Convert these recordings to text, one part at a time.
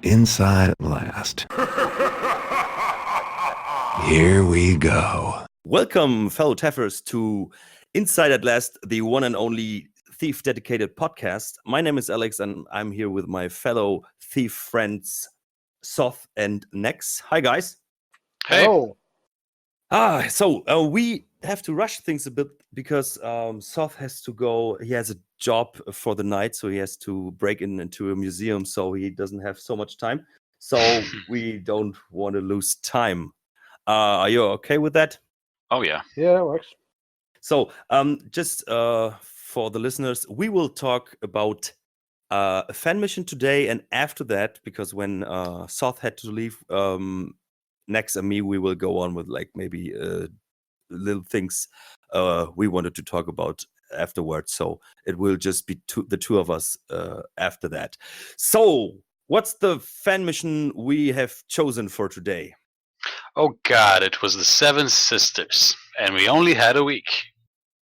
Inside at last. Here we go. Welcome, fellow Teffers, to Inside at Last, the one and only thief dedicated podcast. My name is Alex, and I'm here with my fellow thief friends, Soth and Nex. Hi, guys. Hey. Oh, So we have to rush things a bit because Soth has to go. He has a job for the night, so he has to break into a museum, so he doesn't have so much time. So we don't want to lose time. Are you okay with that? Oh yeah. yeah, that works. So, just for the listeners, we will talk about a fan mission today, and after that, because when Soth had to leave, Nex and me, we will go on with like maybe little things we wanted to talk about afterwards. So it will just be the two of us after that. So, what's the fan mission we have chosen for today? Oh god, it was the Seven Sisters, and we only had a week,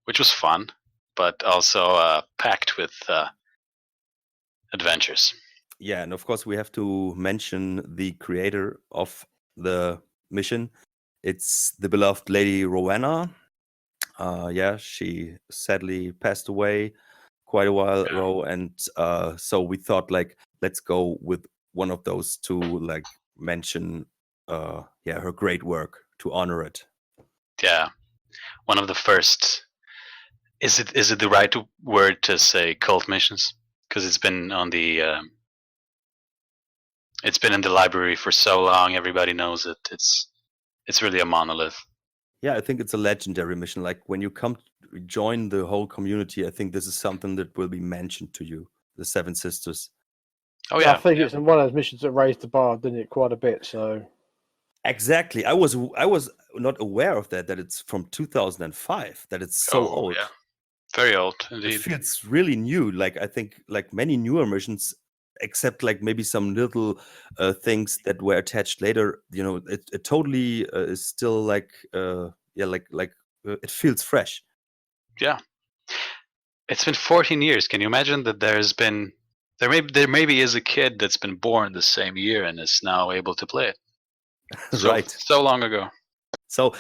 which was fun, but also packed with adventures. Yeah, and of course we have to mention the creator of the mission. It's the beloved Lady Rowena. She sadly passed away quite a while ago, and so we thought like let's go with one of those to like mention her great work to honor it. Yeah, one of the first. Is it the right word to say cult missions? Because it's been on the. It's been in the library for so long. Everybody knows it. It's really a monolith. Yeah, I think it's a legendary mission. Like when you come join the whole community, I think this is something that will be mentioned to you. The Seven Sisters. Oh yeah. I think it's one of those missions that raised the bar, didn't it, quite a bit? So exactly, I was not aware of that it's from 2005. That it's so old. Yeah, very old indeed. It feels really new. Like I think like many newer missions, except like maybe some little things that were attached later. You know, it totally is still like it feels fresh. Yeah, it's been 14 years. Can you imagine that there maybe is a kid that's been born the same year and is now able to play it. Right. So long ago. So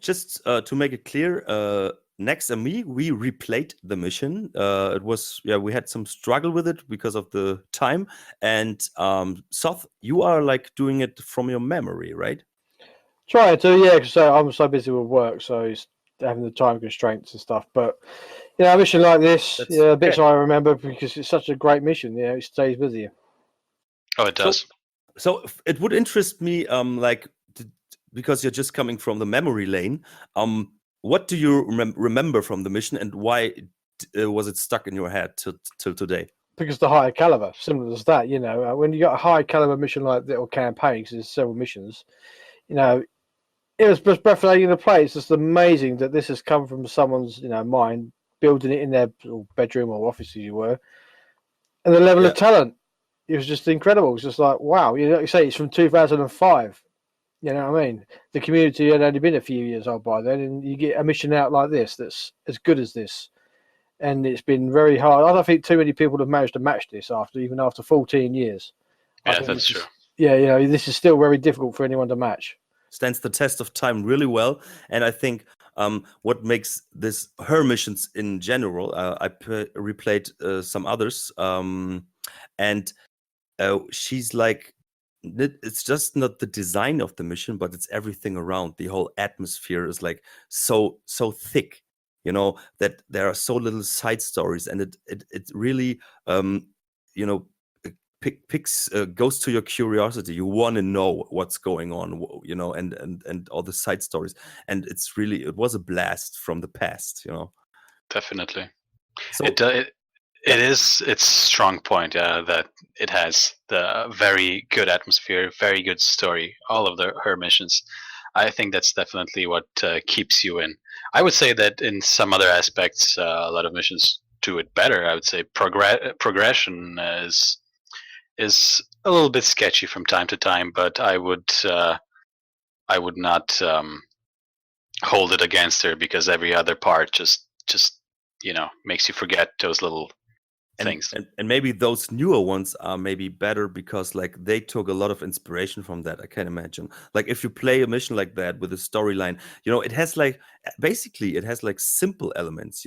just to make it clear, Nex and me, we replayed the mission. It was we had some struggle with it because of the time. And Soth, you are like doing it from your memory, right? trying to, yeah, because I'm so busy with work, so it's having the time constraints and stuff. But a mission like this, bits I remember because it's such a great mission. It stays with you. Oh, it does. So it would interest me, because you're just coming from the memory lane. What do you remember from the mission, and why was it stuck in your head till today? Because the higher caliber, similar as that, when you got a high caliber mission like that or campaign, because there's several missions, it was just breathtaking to play. It's just amazing that this has come from someone's, mind, building it in their bedroom or office, as you were, and the level of talent. It was just incredible. It was just like, wow. Like you say, it's from 2005. You know what I mean? The community had only been a few years old by then, and you get a mission out like this that's as good as this. And it's been very hard. I don't think too many people have managed to match this even after 14 years. Yeah, that's true. This is still very difficult for anyone to match. Stands the test of time really well, and I think what makes her missions in general. I replayed some others, and she's like, it's just not the design of the mission, but it's everything around. The whole atmosphere is like so thick, that there are so little side stories, and it really goes to your curiosity. You want to know what's going on, and all the side stories, and it was a blast from the past, Definitely. So it is its strong point, that it has the very good atmosphere, very good story, all of her missions. I think that's definitely what keeps you in. I would say that in some other aspects, a lot of missions do it better. I would say progression is a little bit sketchy from time to time, but I would not hold it against her, because every other part just makes you forget those little things. And maybe those newer ones are maybe better because like they took a lot of inspiration from that. I can imagine. Like if you play a mission like that with a storyline, it has like basically it has like simple elements.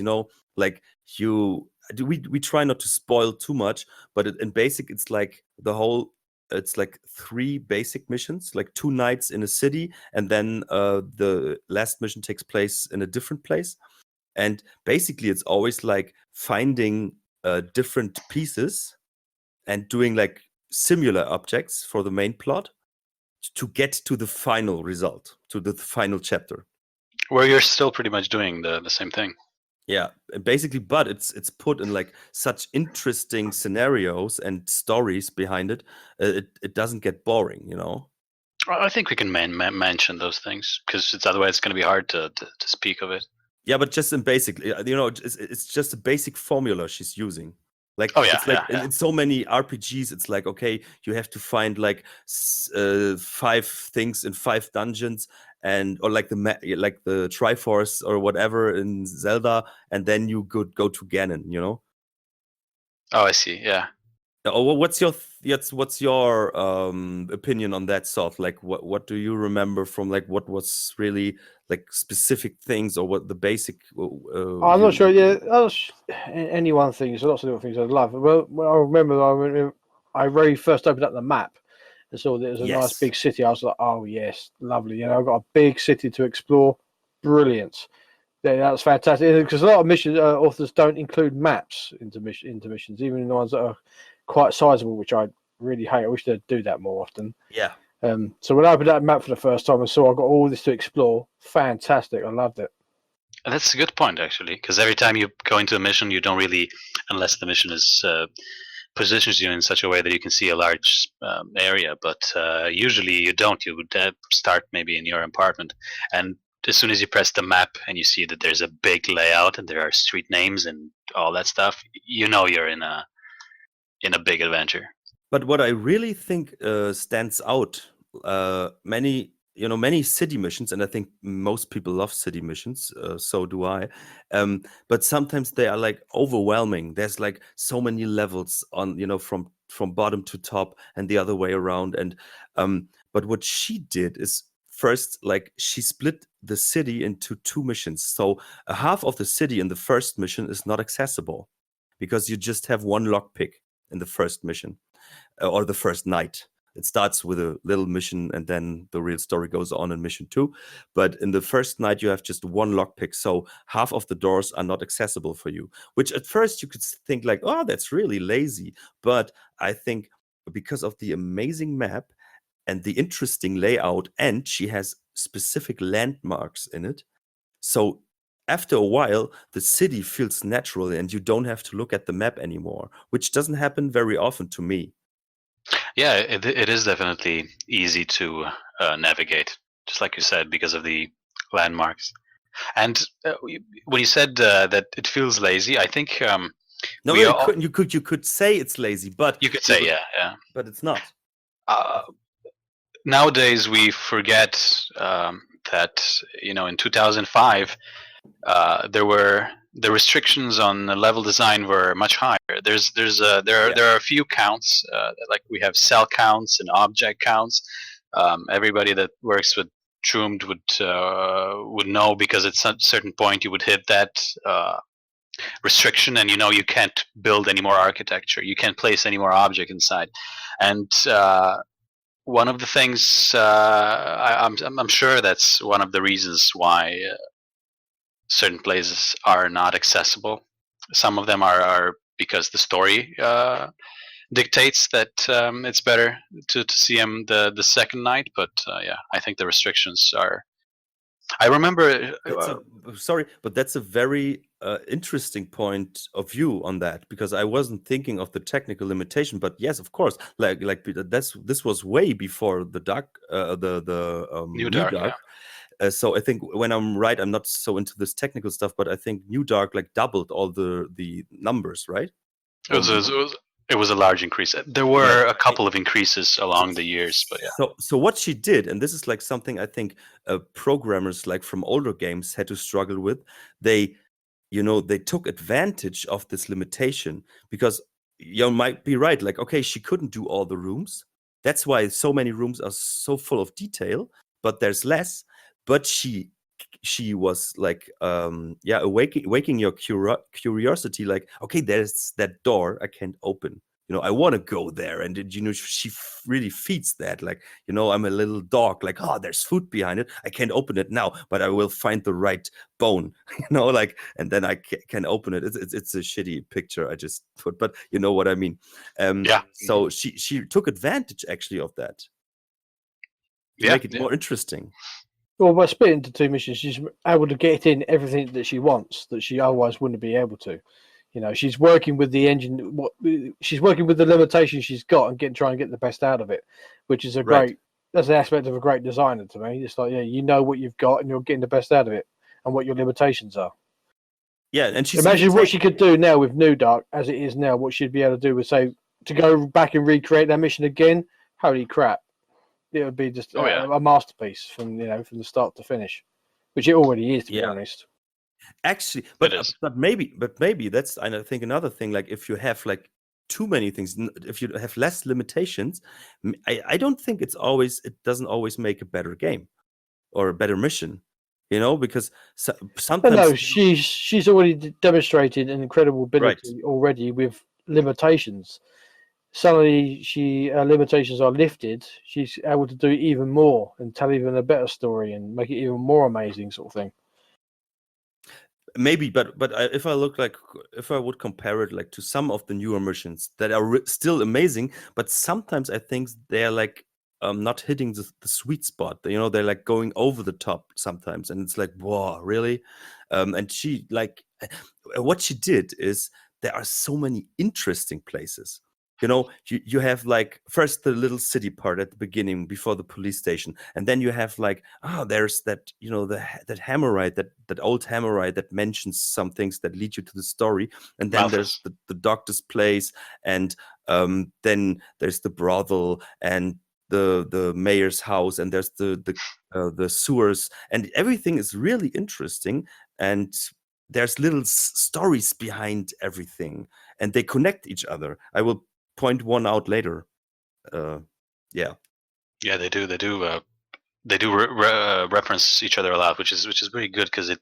Like we try not to spoil too much, but in basic it's like it's like 3 basic missions, like 2 nights in a city, and then the last mission takes place in a different place. And basically it's always like finding different pieces and doing like similar objects for the main plot to get to the final result, to the final chapter. Where you're still pretty much doing the same thing. Yeah, basically, but it's put in like such interesting scenarios and stories behind it. It doesn't get boring, I think we can mention those things because otherwise it's going to be hard to speak of it. Yeah, but just in basic, it's just a basic formula she's using. Like, Oh, yeah, it's like yeah. in so many RPGs, it's like, okay, you have to find like 5 things in 5 dungeons, or like like the Triforce or whatever in Zelda, and then you could go to Ganon, Oh, I see. Yeah. Oh, what's your opinion on that sort? Like, what do you remember from like what was really like specific things, or what the basic? I'm not sure. Yeah, any one thing. There's lots of different things I love. Well, I remember I very first opened up the map and saw that it was a nice Yes. big city. I was like, oh yes, lovely. I've got a big city to explore. Brilliant. Yeah, that's fantastic. Because a lot of mission authors don't include maps into missions, even the ones that are quite sizable, which I really hate. I wish they'd do that more often. Yeah. So when I opened that map for the first time and saw I got all this to explore, fantastic. I loved it. And that's a good point, actually, because every time you go into a mission, you don't really, unless the mission is positions you in such a way that you can see a large area, but usually you don't. You would start maybe in your apartment, and as soon as you press the map and you see that there's a big layout and there are street names and all that stuff, you're in a big adventure. But what I really think stands out, many city missions, and I think most people love city missions, so do I. But sometimes they are like overwhelming. There's like so many levels on, from bottom to top and the other way around. And but what she did is first, like she split the city into 2 missions. So a half of the city in the first mission is not accessible because you just have 1 lockpick in the first mission. Or the first night. It starts with a little mission and then the real story goes on in mission 2. But in the first night, you have just 1 lockpick. So half of the doors are not accessible for you, which at first you could think like, oh, that's really lazy. But I think because of the amazing map and the interesting layout, and she has specific landmarks in it. So after a while, the city feels natural and you don't have to look at the map anymore, which doesn't happen very often to me. Yeah, it is definitely easy to navigate, just like you said, because of the landmarks. And when you said that it feels lazy, I think no, we you all, couldn't. You could say it's lazy, but you could say, yeah, but it's not. Nowadays we forget that in 2005 there were the restrictions on the level design were much higher. There are a few counts, like we have cell counts and object counts. Everybody that works with Troomed would know, because at some certain point you would hit that restriction, and you can't build any more architecture. You can't place any more object inside, and one of the things I'm sure that's one of the reasons why certain places are not accessible. Some of them are because the story dictates that it's better to see them the second night. But yeah, I think the restrictions are. I remember. Sorry, but that's a very interesting point of view on that, because I wasn't thinking of the technical limitation. But yes, of course, like this was way before the New Dark. Yeah. So I think when I'm right, I'm not so into this technical stuff, but I think New Dark like doubled all the numbers, right? It was a large increase. There were a couple of increases along the years, but yeah. So what she did, and this is like something I think programmers like from older games had to struggle with. They they took advantage of this limitation, because you might be right. Like, okay, she couldn't do all the rooms. That's why so many rooms are so full of detail, but there's less. But she was like, waking your curiosity. Like, okay, there's that door I can't open. I want to go there, and she really feeds that. Like, I'm a little dog. Like, oh, there's food behind it. I can't open it now, but I will find the right bone. Like, and then I can open it. It's a shitty picture I just put, but you know what I mean. Yeah. So she took advantage actually of that to make it more interesting. Well, by splitting into 2 missions, she's able to get in everything that she wants that she otherwise wouldn't be able to. She's working with the engine. She's working with the limitations she's got and trying to get the best out of it, which is that's an aspect of a great designer to me. It's like, you know what you've got and you're getting the best out of it and what your limitations are. Yeah, and she's imagine what she could do now with New Dark as it is now. What she'd be able to do with, say, to go back and recreate that mission again. Holy crap! It would be just a masterpiece from the start to finish, which it already is, to be honest. Actually, but maybe that's, I think, another thing. Like, if you have like too many things, if you have less limitations, I don't think it doesn't always make a better game or a better mission. Because sometimes. But no, she's already demonstrated an incredible ability already with limitations. Suddenly, limitations are lifted. She's able to do even more and tell even a better story and make it even more amazing, sort of thing. Maybe, but if I would compare it like to some of the newer missions that are still amazing, but sometimes I think they're like not hitting the sweet spot. They're like going over the top sometimes, and it's like, whoa, really? And she, like, what she did is, there are so many interesting places. You have like first the little city part at the beginning before the police station, and then you have like, there's that that Hammerite, that old Hammerite that mentions some things that lead you to the story, and then there's the doctor's place, and then there's the brothel and the mayor's house, and there's the sewers, and everything is really interesting, and there's little stories behind everything, and they connect each other. I will point one out later. Yeah, they do. They do reference each other a lot, which is very good, because it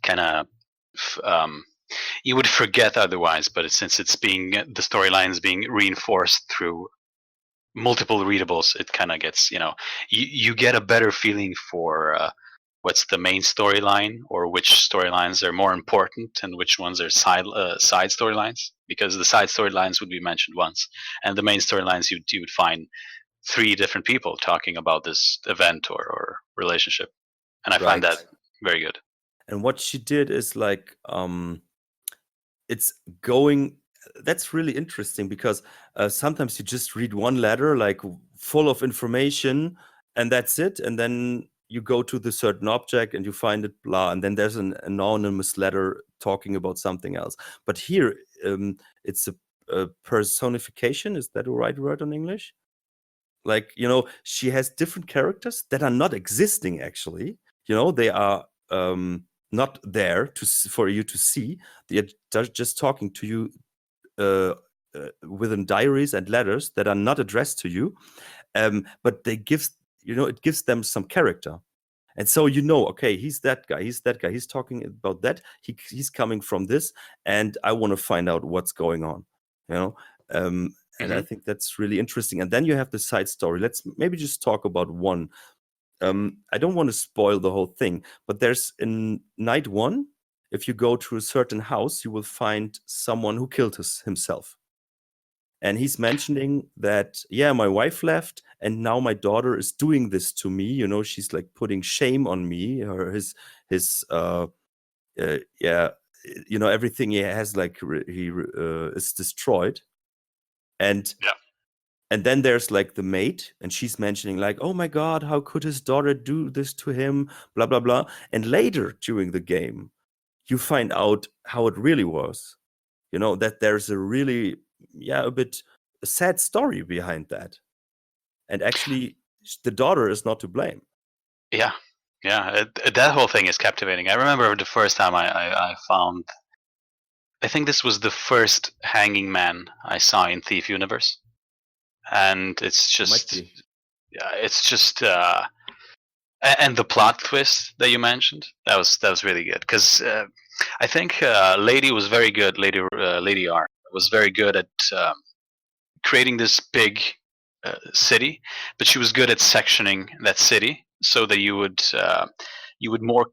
kind of you would forget otherwise, but since the storyline is being reinforced through multiple readables, it kind of gets, you get a better feeling for what's the main storyline, or which storylines are more important and which ones are side storylines, because the side storylines would be mentioned once, and the main storylines you would find 3 different people talking about this event or relationship, and I find that very good. And what she did is like, it's going. That's really interesting, because sometimes you just read one letter like full of information, and that's it, and then you go to the certain object and you find it, blah, and then there's an anonymous letter talking about something else. But here, it's a personification. Is that the right word in English? Like, she has different characters that are not existing actually. They are not there for you to see. They are just talking to you within diaries and letters that are not addressed to you, but it gives them some character. And so, okay, he's that guy, he's talking about that, he's coming from this, and I want to find out what's going on, and I think that's really interesting. And then you have the side story. Let's maybe just talk about one. I don't want to spoil the whole thing, but there's in night 1, if you go to a certain house, you will find someone who killed himself. And he's mentioning that, my wife left, and now my daughter is doing this to me. She's like putting shame on me. His everything he has, like, he is destroyed. And then there's like the maid, and she's mentioning like, oh my God, how could his daughter do this to him? Blah blah blah. And later during the game, you find out how it really was. That there's a really a bit sad story behind that, and actually the daughter is not to blame. That whole thing is captivating. I remember the first time I found I think this was the first hanging man I saw in Thief Universe, and it's Might just, be. yeah, it's just, and the plot twist that you mentioned, that was really good, because I think Lady was very good. Lady R was very good at creating this big city, but she was good at sectioning that city so that you would more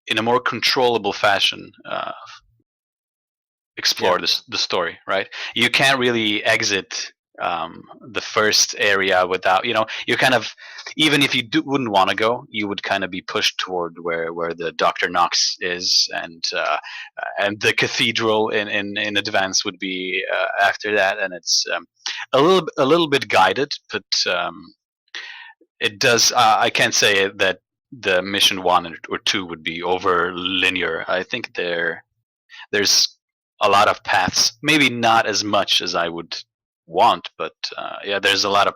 in a more controllable fashion explore Yeah. the story, right? You can't really exit the first area without, you kind of, even if you wouldn't want to go, you would kind of be pushed toward where the Dr. Knox is, and the cathedral in advance would be after that, and it's a little bit guided, but it does. I can't say that the mission 1 or 2 would be over linear. I think there's a lot of paths. Maybe not as much as I would want, but yeah, there's a lot of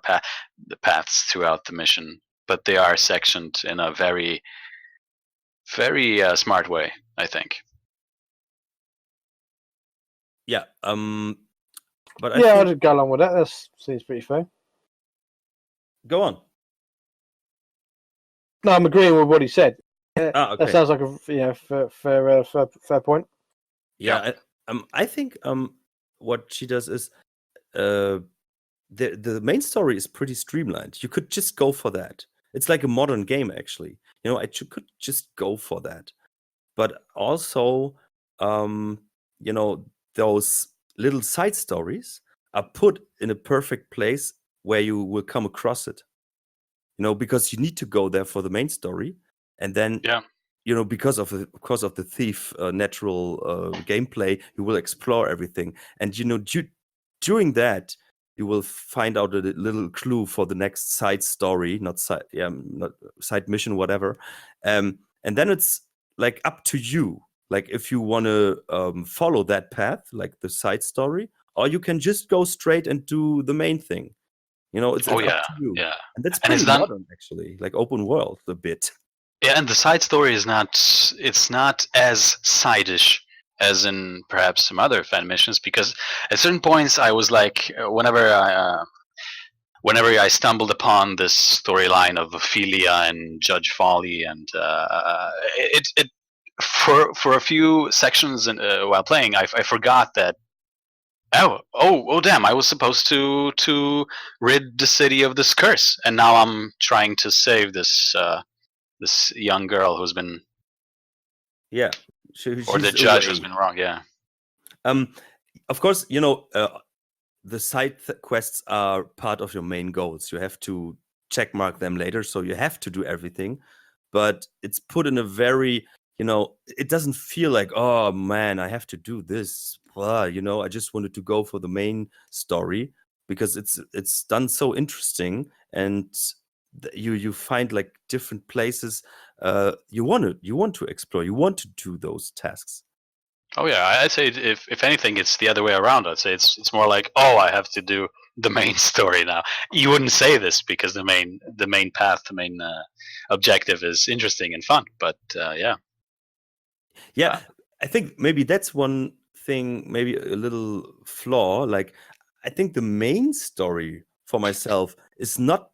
the paths throughout the mission, but they are sectioned in a very, very smart way, I think. Yeah. But I Yeah, think I'd go along with that. That seems pretty fair. go on. No, I'm agreeing with what he said. Okay. That sounds like a fair point. Yeah. I think what she does is the main story is pretty streamlined. You could just go for that. It's like a modern game, actually. Could just go for that. But also, those little side stories are put in a perfect place where you will come across it. Because you need to go there for the main story, and then because of the thief natural gameplay, you will explore everything, and during that you will find out a little clue for the next side story, not side mission, whatever, and then it's like up to you, like if you want to follow that path, like the side story, or you can just go straight and do the main thing. It's up to you. Yeah. And that's And pretty it's done. modern, actually, like open world a bit. Yeah, and the side story is it's not as side-ish as in perhaps some other fan missions, because at certain points I was like, whenever I stumbled upon this storyline of Ophelia and Judge Folly, and it for a few sections while playing, I forgot that. Oh, damn! I was supposed to rid the city of this curse, and now I'm trying to save this young girl who's been, Yeah, or the she's judge away. who's been wrong. Yeah. Of course, the side quests are part of your main goals. You have to check mark them later, so you have to do everything. But it's put in a very, it doesn't feel like, oh man, I have to do this. Blah, I just wanted to go for the main story, because it's done so interesting, and you find like different places you want to explore. You want to do those tasks. Oh yeah, I'd say if anything, it's the other way around. I'd say it's more like, oh, I have to do the main story now. You wouldn't say this because the main path, the main objective is interesting and fun. But yeah. Yeah, I think maybe that's one thing, maybe a little flaw. Like, I think the main story for myself is not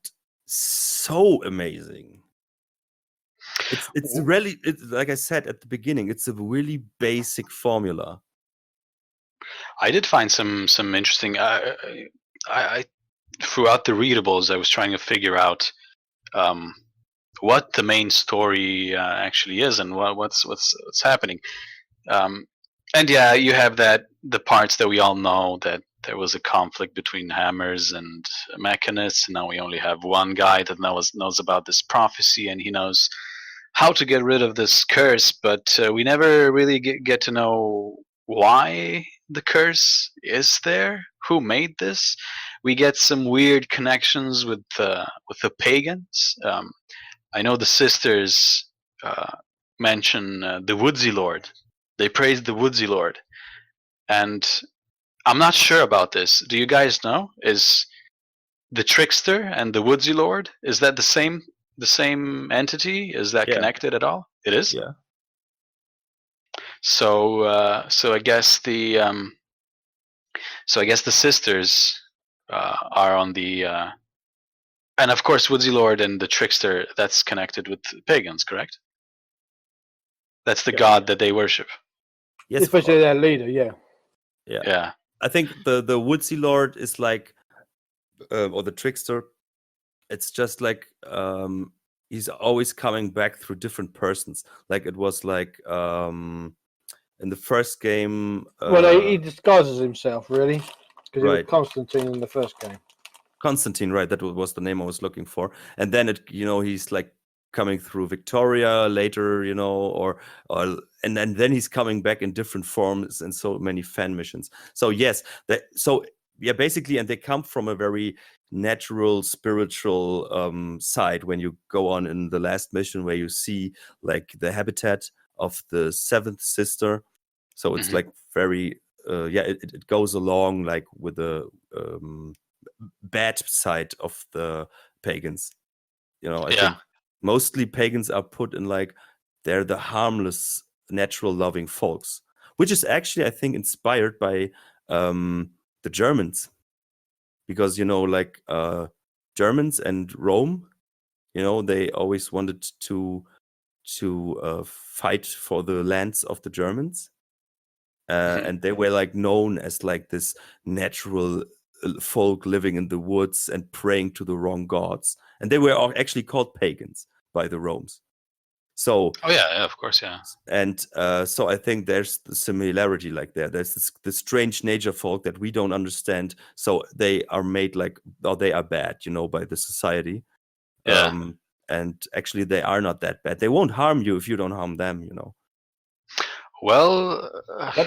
so amazing. It's really, like I said at the beginning, it's a really basic formula. I did find some interesting. I throughout the readables, I was trying to figure out what the main story actually is, and what's happening. And yeah, you have the parts that we all know, that there was a conflict between Hammers and Mechanists, and now we only have one guy that knows about this prophecy, and he knows how to get rid of this curse, but we never really get to know why the curse is there, who made this. We get some weird connections with the pagans. I know the sisters mention the Woodsy Lord. They praise the Woodsy Lord, and I'm not sure about this. Do you guys know? Is the Trickster and the Woodsy Lord, is that the same entity? Is that Yeah. connected at all? It is? Yeah. So I guess the sisters are on the and of course Woodsy Lord and the Trickster, that's connected with pagans, correct? That's the Yeah. god that they worship. Yes, Especially their leader, yeah. Yeah. I think the Woodsy Lord is like, or the Trickster. It's just like he's always coming back through different persons. Like it was like in the first game. Well, he disguises himself, really, because he was Right. Constantine in the first game. Constantine, right? That was the name I was looking for. And then he's like coming through Victoria later, or and then he's coming back in different forms in so many fan missions. So yes, basically, and they come from a very natural spiritual side when you go on in the last mission where you see like the habitat of the seventh sister. So it's like very it goes along like with the bad side of the pagans. I think mostly pagans are put in like they're the harmless, natural loving folks, which is actually I think inspired by the Germans, because like Germans and Rome, they always wanted to fight for the lands of the Germans. And they were like known as like this natural folk living in the woods and praying to the wrong gods, and they were actually called pagans by the Romans. So of course, yeah. And so I think there's the similarity like there's this strange nature folk that we don't understand, so they are made like, or they are bad, by the society. And actually they are not that bad. They won't harm you if you don't harm them. Well,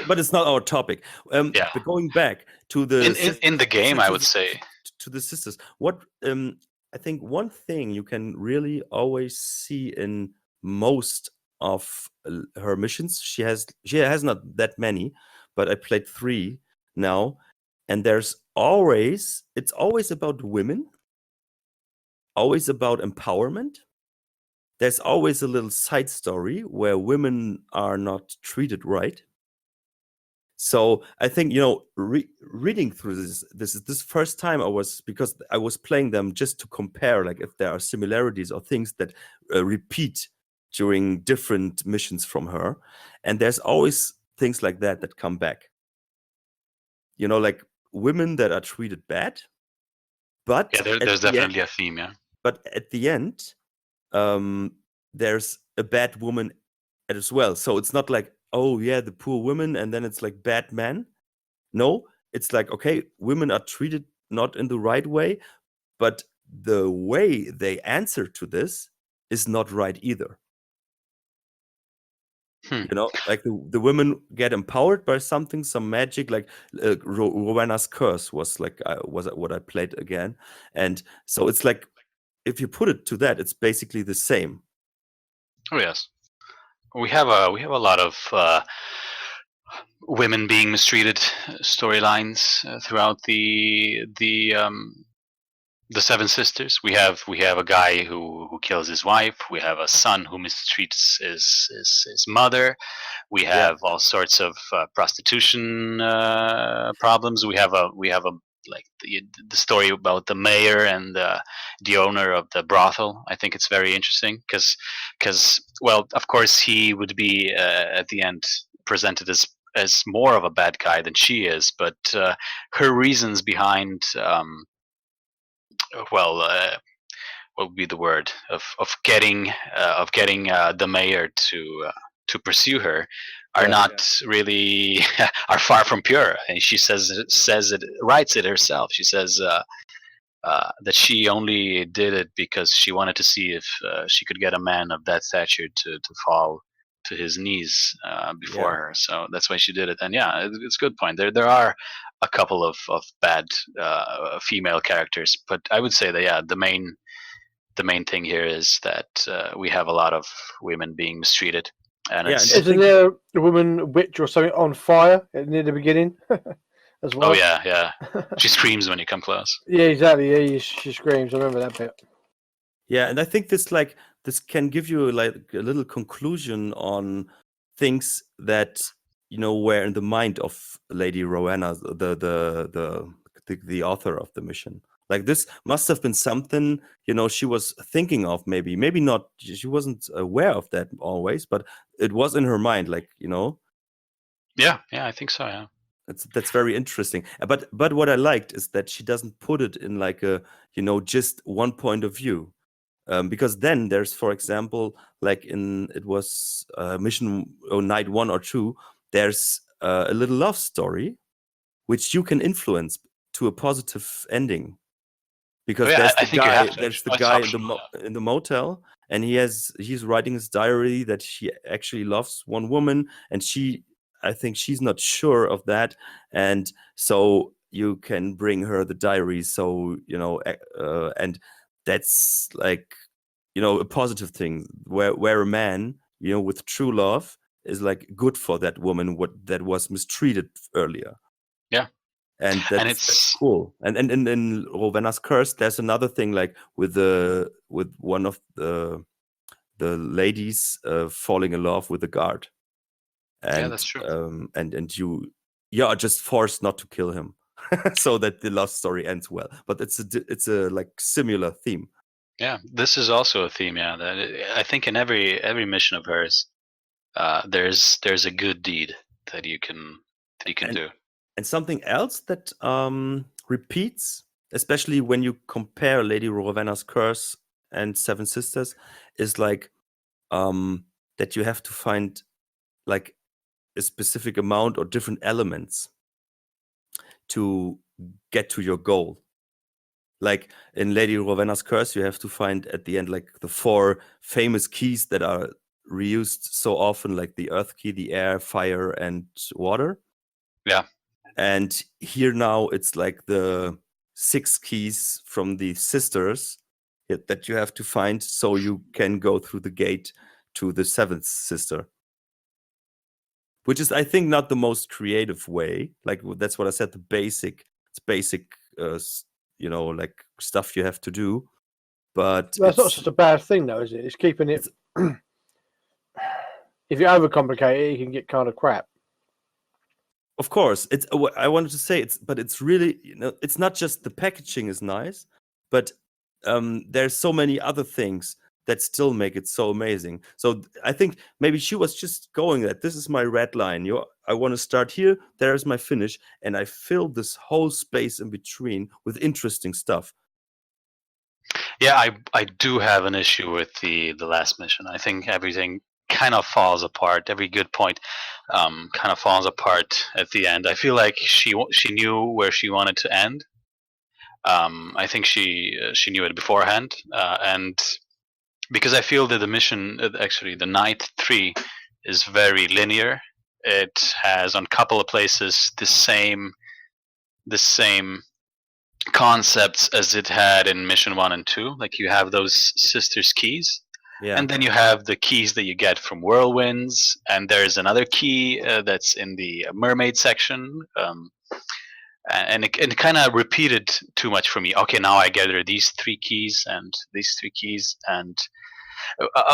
but it's not our topic. But going back to the in the game, I would say to the sisters, what I think one thing you can really always see in most of her missions, she has not that many, but I played 3 now, and it's always about women, always about empowerment. There's always a little side story where women are not treated right. So I think, reading through this is this first time because I was playing them just to compare, like if there are similarities or things that repeat during different missions from her. And there's always things like that come back. Like women that are treated bad. But there's definitely a theme, yeah. But at the end, there's a bad woman as well. So it's not like, oh yeah, the poor women, and then it's like bad men. No, it's like, okay, women are treated not in the right way, but the way they answer to this is not right either. Like the women get empowered by something, some magic, like Rowena's curse was like was what I played again. And so it's like, if you put it to that, it's basically the same. Oh yes, we have a lot of women being mistreated storylines throughout the Seven Sisters. We have a guy who kills his wife. We have a son who mistreats his mother. We have all sorts of prostitution problems. We have a like the story about the mayor and the owner of the brothel. I think it's very interesting because well, of course, he would be at the end presented as more of a bad guy than she is, but her reasons behind what would be the word of getting the mayor to pursue her are not really are far from pure. And she writes it herself. She says that she only did it because she wanted to see if she could get a man of that stature to fall to his knees before her. So that's why she did it. And it's a good point. There are a couple of bad female characters, but I would say that the main thing here is that we have a lot of women being mistreated. And isn't there a woman witch or something on fire near the beginning as well? Oh yeah. She screams when you come close. Yeah, exactly. Yeah, she screams. I remember that bit. Yeah, and I think this can give you like a little conclusion on things that were in the mind of Lady Rowena, the author of the mission. Like this must have been something she was thinking of. Maybe not. She wasn't aware of that always, but it was in her mind. Like Yeah, I think so. Yeah. That's very interesting. But what I liked is that she doesn't put it in like a just one point of view. Because then there's, for example, like it was mission night 1 or 2, there's a little love story which you can influence to a positive ending, because I think you have to. there's the It's guy optional, in the motel, and he's writing his diary that she actually loves one woman, and I think she's not sure of that, and so you can bring her the diary, so and that's like a positive thing, where a man with true love is like good for that woman that was mistreated earlier. Yeah. And that's it's cool. And in Rowena's Curse, there's another thing, like with one of the ladies falling in love with the guard, and that's true. and you are just forced not to kill him, so that the love story ends well. But it's a like similar theme. Yeah, this is also a theme. Yeah, I think in every mission of hers, there's a good deed that you can do. And something else that repeats, especially when you compare Lady Rowena's Curse and Seven Sisters, is like that you have to find like a specific amount or different elements to get to your goal. Like in Lady Rowena's Curse, you have to find at the end like the 4 famous keys that are reused so often, like the earth key, the air, fire, and water. Yeah. And here now it's like the 6 keys from the sisters that you have to find, so you can go through the gate to the 7th sister. Which is, I think, not the most creative way. Like that's what I said. It's basic, like stuff you have to do. But that's not such a bad thing, though, is it? It's keeping it. If you overcomplicate it, you can get kind of crap. Of course, I wanted to say but it's really, it's not just the packaging is nice, but there's so many other things that still make it so amazing. So I think maybe she was just going that this is my red line. I want to start here. There's my finish, and I fill this whole space in between with interesting stuff. Yeah, I do have an issue with the last mission. I think everything kind of falls apart. Every good point kind of falls apart at the end. I feel like she knew where she wanted to end. I think she knew it beforehand, and because I feel that the mission, actually the night 3, is very linear. It has on a couple of places the same concepts as it had in mission 1 and 2. Like you have those sisters keys, and then you have the keys that you get from whirlwinds, and there's another key that's in the mermaid section, and it kind of repeated too much for me. Okay, now I gather these 3 keys and these 3 keys, and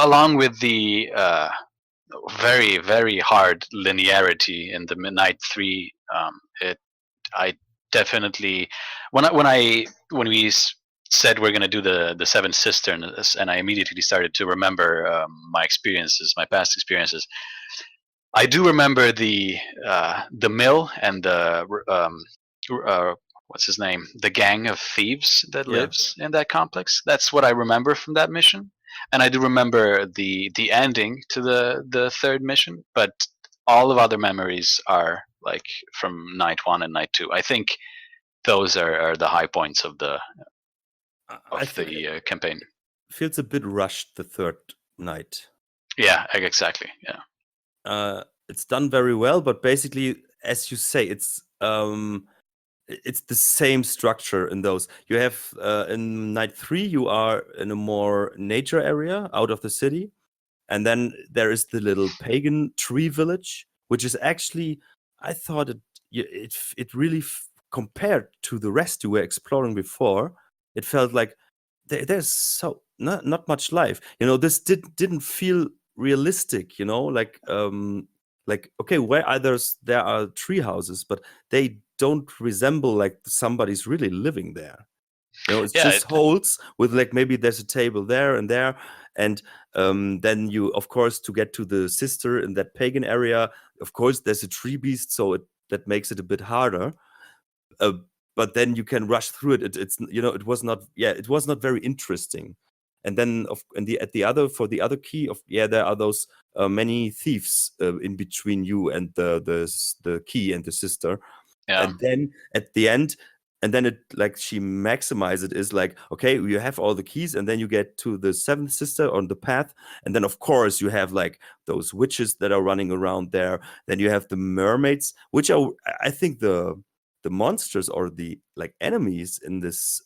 along with the very, very hard linearity in the Midnight 3, I definitely when we said we're going to do the 7th sister, and I immediately started to remember my past experiences. I do remember the mill and the what's his name, the gang of thieves that lives in that complex. That's what I remember from that mission, and I do remember the ending to the 3rd mission. But all of other memories are like from night 1 and night 2. I think those are the high points of the campaign. Feels a bit rushed, the 3rd night. Yeah, exactly. Yeah. It's done very well, but basically, as you say, it's the same structure in those. You have in night 3, you are in a more nature area out of the city, and then there is the little pagan tree village, which is actually, I thought it really compared to the rest you were exploring before. It felt like there's so not much life. This didn't feel realistic. Like like, okay, where are there are tree houses, but they don't resemble like somebody's really living there. It's Yeah, just holes with like maybe there's a table there, and then you, of course, to get to the sister in that pagan area, of course, there's a tree beast, so that makes it a bit harder. But then you can rush through it. It's it was not very interesting. And then for the other key there are those many thieves in between you and the key and the sister. yeah. And then at the end, and then it like she maximizes it is like, okay, you have all the keys, and then you get to the seventh sister on the path, and then of course you have like those witches that are running around there. Then you have the mermaids, which are, I think, the monsters or the like enemies in this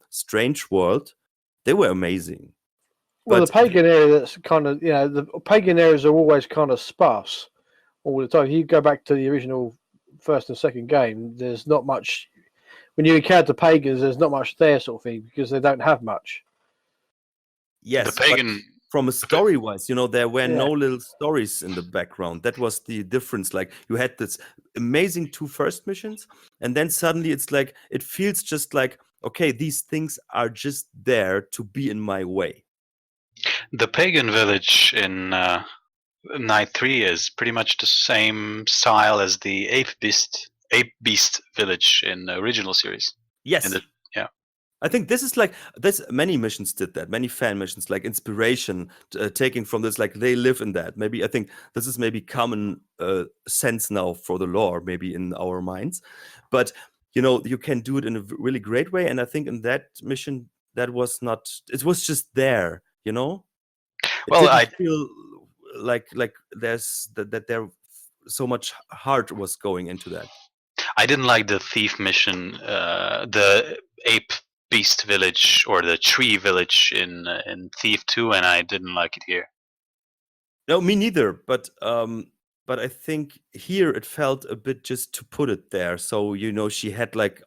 strange world. They were amazing. Well, But the pagan area, that's kind of, the pagan areas are always kind of sparse all the time. If you go back to the original first and second game, there's not much. When you encounter pagans, there's not much there, sort of thing, because they don't have much. yes, The pagan. from a story wise, there were Yeah. no little stories in the background. That was the difference. Like, you had this amazing 2 first missions, and then suddenly it's like, it feels just like, okay, these things are just there to be in my way. The pagan village in Night 3 is pretty much the same style as the ape beast village in the original series. Yes. Yeah. I think this is like this. Many missions did that. Many fan missions, like inspiration, taking from this. Like, they live in that. Maybe I think this is maybe common sense now for the lore, maybe in our minds. But you can do it in a really great way. And I think in that mission, that was not. It was just there. It Well, didn't feel like there's that there so much heart was going into that. I didn't like the thief mission, the ape beast village or the tree village in Thief 2, and I didn't like it here. No, me neither. But I think here it felt a bit just to put it there. So she had like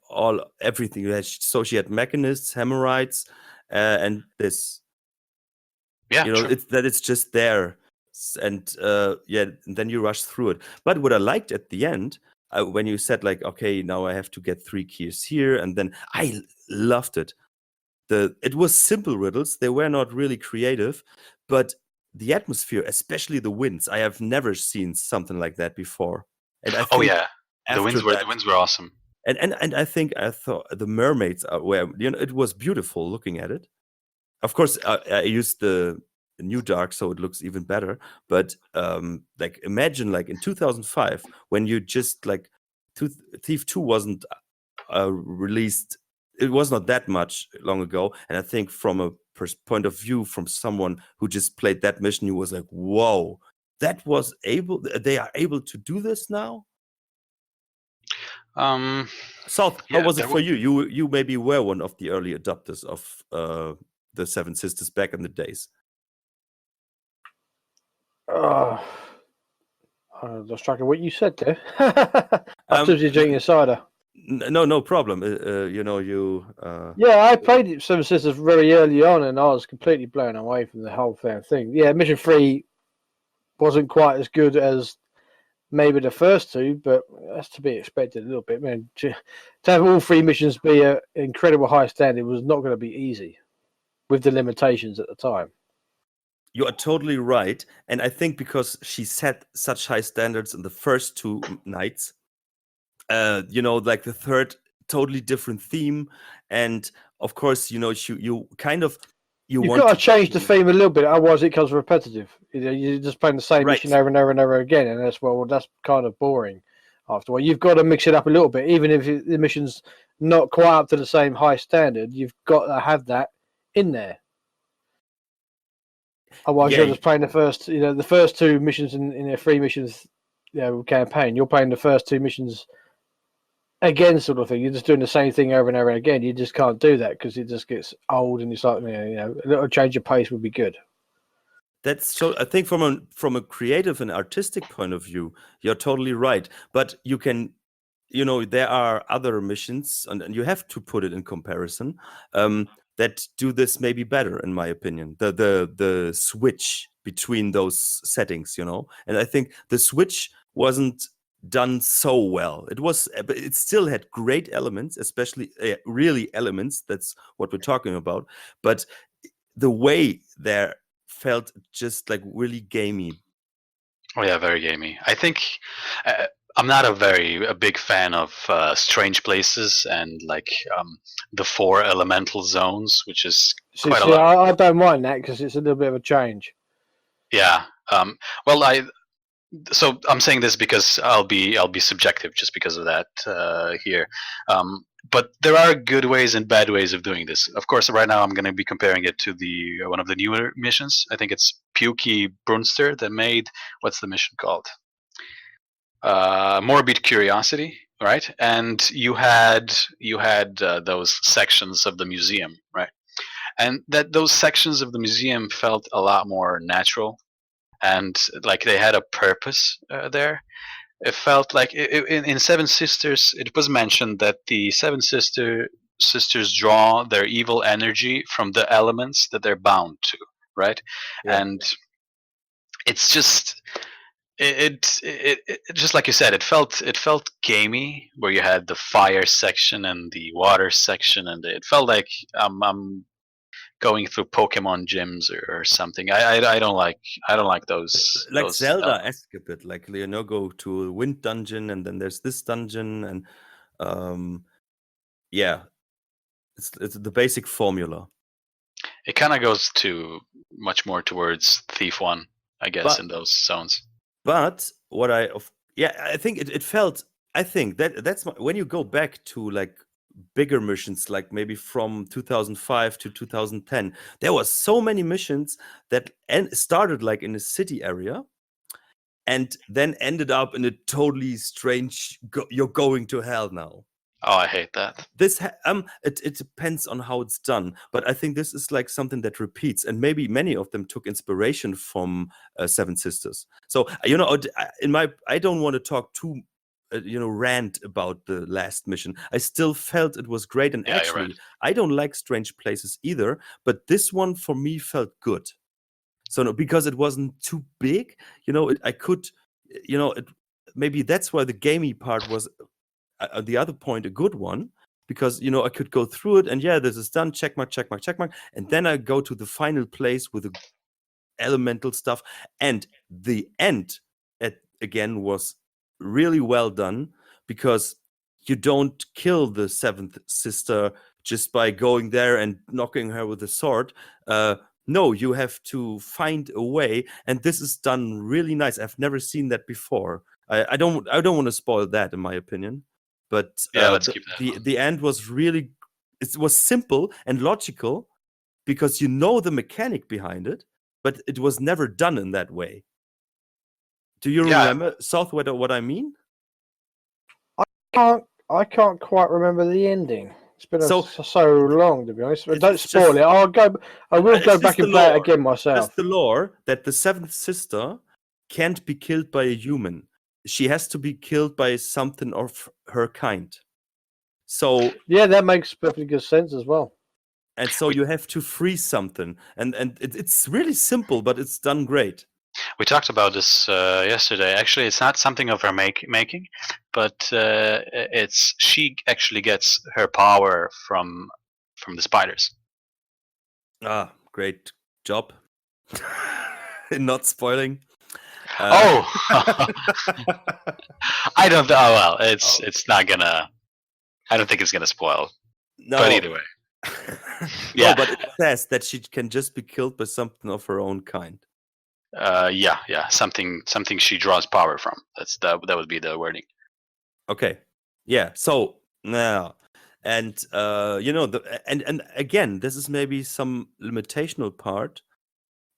everything. So she had mechanists, hemorrhoids, and this. Yeah, sure. It's just there, and and then you rush through it. But what I liked at the end, when you said like, okay, now I have to get 3 keys here, and then I loved it. It was simple riddles. They were not really creative, but the atmosphere, especially the winds, I have never seen something like that before. And I think the winds were awesome. And I thought the mermaids were, it was beautiful looking at it. Of course, I used the new dark, so it looks even better. But like, imagine like in 2005 when you just like Thief 2 wasn't released. It was not that much long ago, and I think from a point of view from someone who just played that mission, you was like, "Whoa, they are able to do this now." South, how was it for you? You maybe were one of the early adopters of the Seven Sisters back in the days. I lost track of what you said there. I thought you were drinking a cider. No problem. Yeah, I played Seven Sisters very early on, and I was completely blown away from the whole damn thing. Yeah, Mission 3 wasn't quite as good as maybe the first 2, but that's to be expected a little bit. Man, to have all 3 missions be an incredible high standard was not going to be easy with the limitations at the time. You are totally right. And I think because she set such high standards in the first 2 nights, like the third, totally different theme. And of course, you kind of, You've got to change the theme a little bit, otherwise it becomes repetitive. You're just playing the same mission over and over and over again, and that's kind of boring after a while. You've got to mix it up a little bit, even if the mission's not quite up to the same high standard. You've got to have that in there. Otherwise, you're just playing the first 2 missions in their 3 missions, campaign. You're playing the first 2 missions again, sort of thing. You're just doing the same thing over and over again. You just can't do that because it just gets old, and it's like, a little change of pace would be good. That's so. I think from a creative and artistic point of view, you're totally right. But you can, there are other missions, and you have to put it in comparison, that do this maybe better, in my opinion. The switch between those settings, and I think the switch wasn't done so well. But it still had great elements, especially really elements. That's what we're talking about. But the way there felt just like really gamey. Oh yeah, very gamey. I think I'm not a big fan of strange places and like the 4 elemental zones, which is quite a lot. I don't mind that because it's a little bit of a change. Yeah. Well, so I'm saying this because I'll be subjective just because of that here. But there are good ways and bad ways of doing this. Of course, right now I'm going to be comparing it to the one of the newer missions. I think it's Pukey Brunster that made, what's the mission called? Morbid Curiosity, right? And you had those sections of the museum, right? And those sections of the museum felt a lot more natural, and like they had a purpose there. It felt like in Seven Sisters, it was mentioned that the Seven Sisters draw their evil energy from the elements that they're bound to, right? Yeah. And it's just it just like you said, it felt gamey, where you had the fire section and the water section, and it felt like I'm going through Pokemon gyms or something. I don't like those Like those Zelda-esque a bit, like go to a wind dungeon and then there's this dungeon, and yeah, it's the basic formula. It kind of goes to much more towards Thief 1, I guess, But- in those zones. But what I think it felt. I think that's when you go back to like bigger missions, like maybe from 2005 to 2010, there was so many missions that started like in a city area, and then ended up in a totally strange. You're going to hell now. Oh, I hate that. This it depends on how it's done, but I think this is like something that repeats, and maybe many of them took inspiration from Seven Sisters. So I don't want to talk too rant about the last mission. I still felt it was great, and Yeah, you're actually right. I don't like strange places either, but this one for me felt good. So no, because it wasn't too big, I could, maybe that's why the gamey part was the other point a good one, because I could go through it and this is done, check mark, and then I go to the final place with the elemental stuff, and the end again was really well done, because you don't kill the seventh sister just by going there and knocking her with a sword. No, you have to find a way, and this is done really nice. I've never seen that before. I don't want to spoil that, in my opinion. But Let's keep that. the end was really, it was simple and logical, because the mechanic behind it, but it was never done in that way. Do you remember, South, what I mean? I can't quite remember the ending. It's been so long, to be honest. But don't spoil it. I will go back and play it again myself. It's the lore that the seventh sister can't be killed by a human. She has to be killed by something of her kind. So yeah, that makes perfectly good sense as well. And so you have to freeze something, and it's really simple, but it's done great. We talked about this yesterday. Actually, it's not something of her making, but she actually gets her power from the spiders. Ah, great job in not spoiling. I don't know. Well, it's not gonna. I don't think it's gonna spoil. No. But either way. Yeah, but it says that she can just be killed by something of her own kind. Yeah, something she draws power from. That would be the wording. Okay, yeah. So now, and and again, this is maybe some limitational part,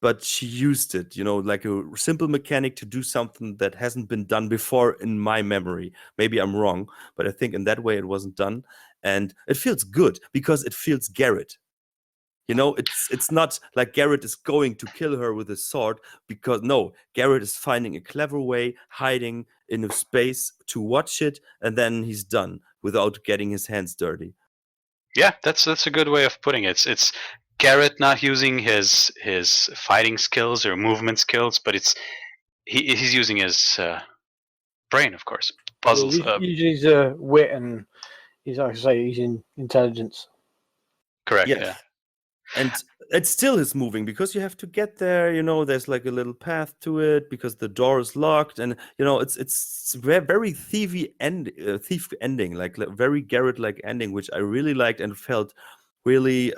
but she used it, like a simple mechanic to do something that hasn't been done before in my memory. Maybe I'm wrong, but I think in that way it wasn't done, and it feels good because it feels Garrett. It's not like Garrett is going to kill her with a sword, because no, Garrett is finding a clever way, hiding in a space to watch it, and then he's done without getting his hands dirty. Yeah, that's a good way of putting it. It's Garrett not using his fighting skills or movement skills, but he's using his brain, of course. Puzzles. Usually he's wit and he's, like I say, he's in intelligence. Correct. Yes. Yeah. And it still is moving because you have to get there. There's like a little path to it because the door is locked, and it's very thiefy thief ending, like very Garrett-like ending, which I really liked and felt really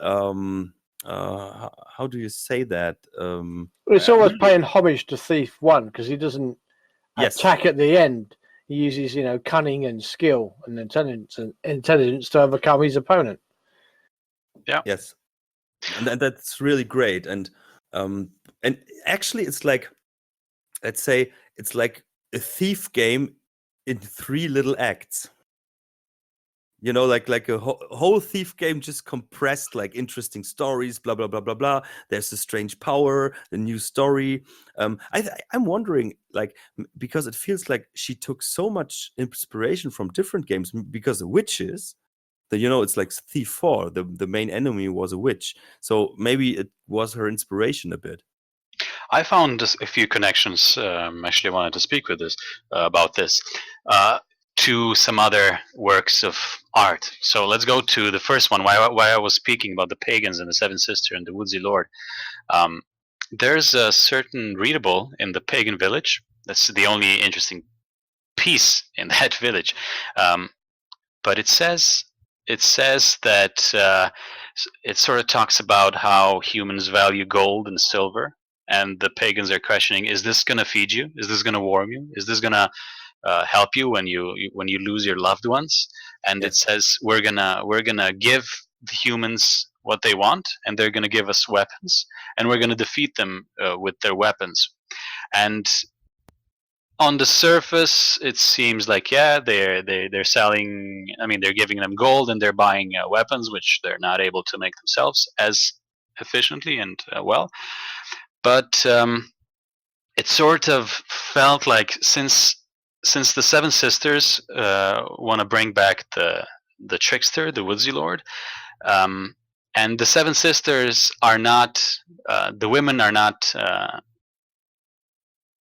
how do you say that? It's almost really- paying homage to Thief 1 because he doesn't Yes. attack at the end. He uses, cunning and skill and intelligence to overcome his opponent. Yes, and that's really great. And actually, it's like, let's say, it's like a thief game in 3 little acts. Like a whole thief game just compressed, like interesting stories, blah blah blah blah blah. There's a strange power, a new story. I'm wondering, like, because it feels like she took so much inspiration from different games, because the witches. It's like Thief 4. The main enemy was a witch, so maybe it was her inspiration a bit. I found a few connections. Actually, I wanted to speak with this about this to some other works of art. So let's go to the first one. Why I was speaking about the pagans and the Seven Sister and the Woodsy Lord. There's a certain readable in the pagan village. That's the only interesting piece in that village. But it says that it sort of talks about how humans value gold and silver, and the pagans are questioning: is this going to feed you? Is this going to warm you? Is this going to help you when you lose your loved ones? And Yes. it says we're gonna give the humans what they want, and they're gonna give us weapons, and we're gonna defeat them with their weapons. And on the surface, it seems like they're selling. I mean, they're giving them gold and they're buying weapons, which they're not able to make themselves as efficiently and well. But it sort of felt like since the Seven Sisters want to bring back the trickster, the Woodsy Lord, and the Seven Sisters are not the women are not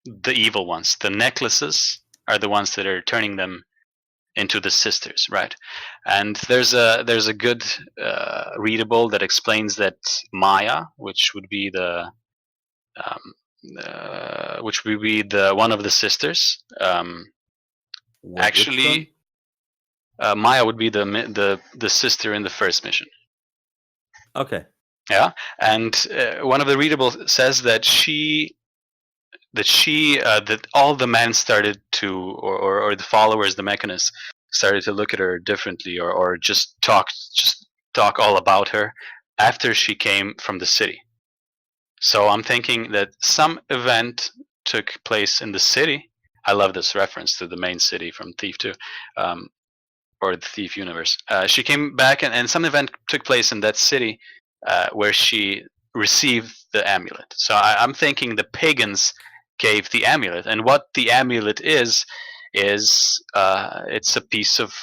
the evil ones. The necklaces are the ones that are turning them into the sisters, right? And there's a good readable that explains that Maya, which would be the one of the sisters, actually Maya would be the sister in the first mission. Okay. Yeah, and one of the readable says that that all the men started to, or the followers, the mechanists, started to look at her differently, or just talk all about her after she came from the city. So I'm thinking that some event took place in the city. I love this reference to the main city from Thief 2, or the Thief universe. She came back, and some event took place in that city where she received the amulet. So I'm thinking the pagans gave the amulet, and what the amulet is it's a piece of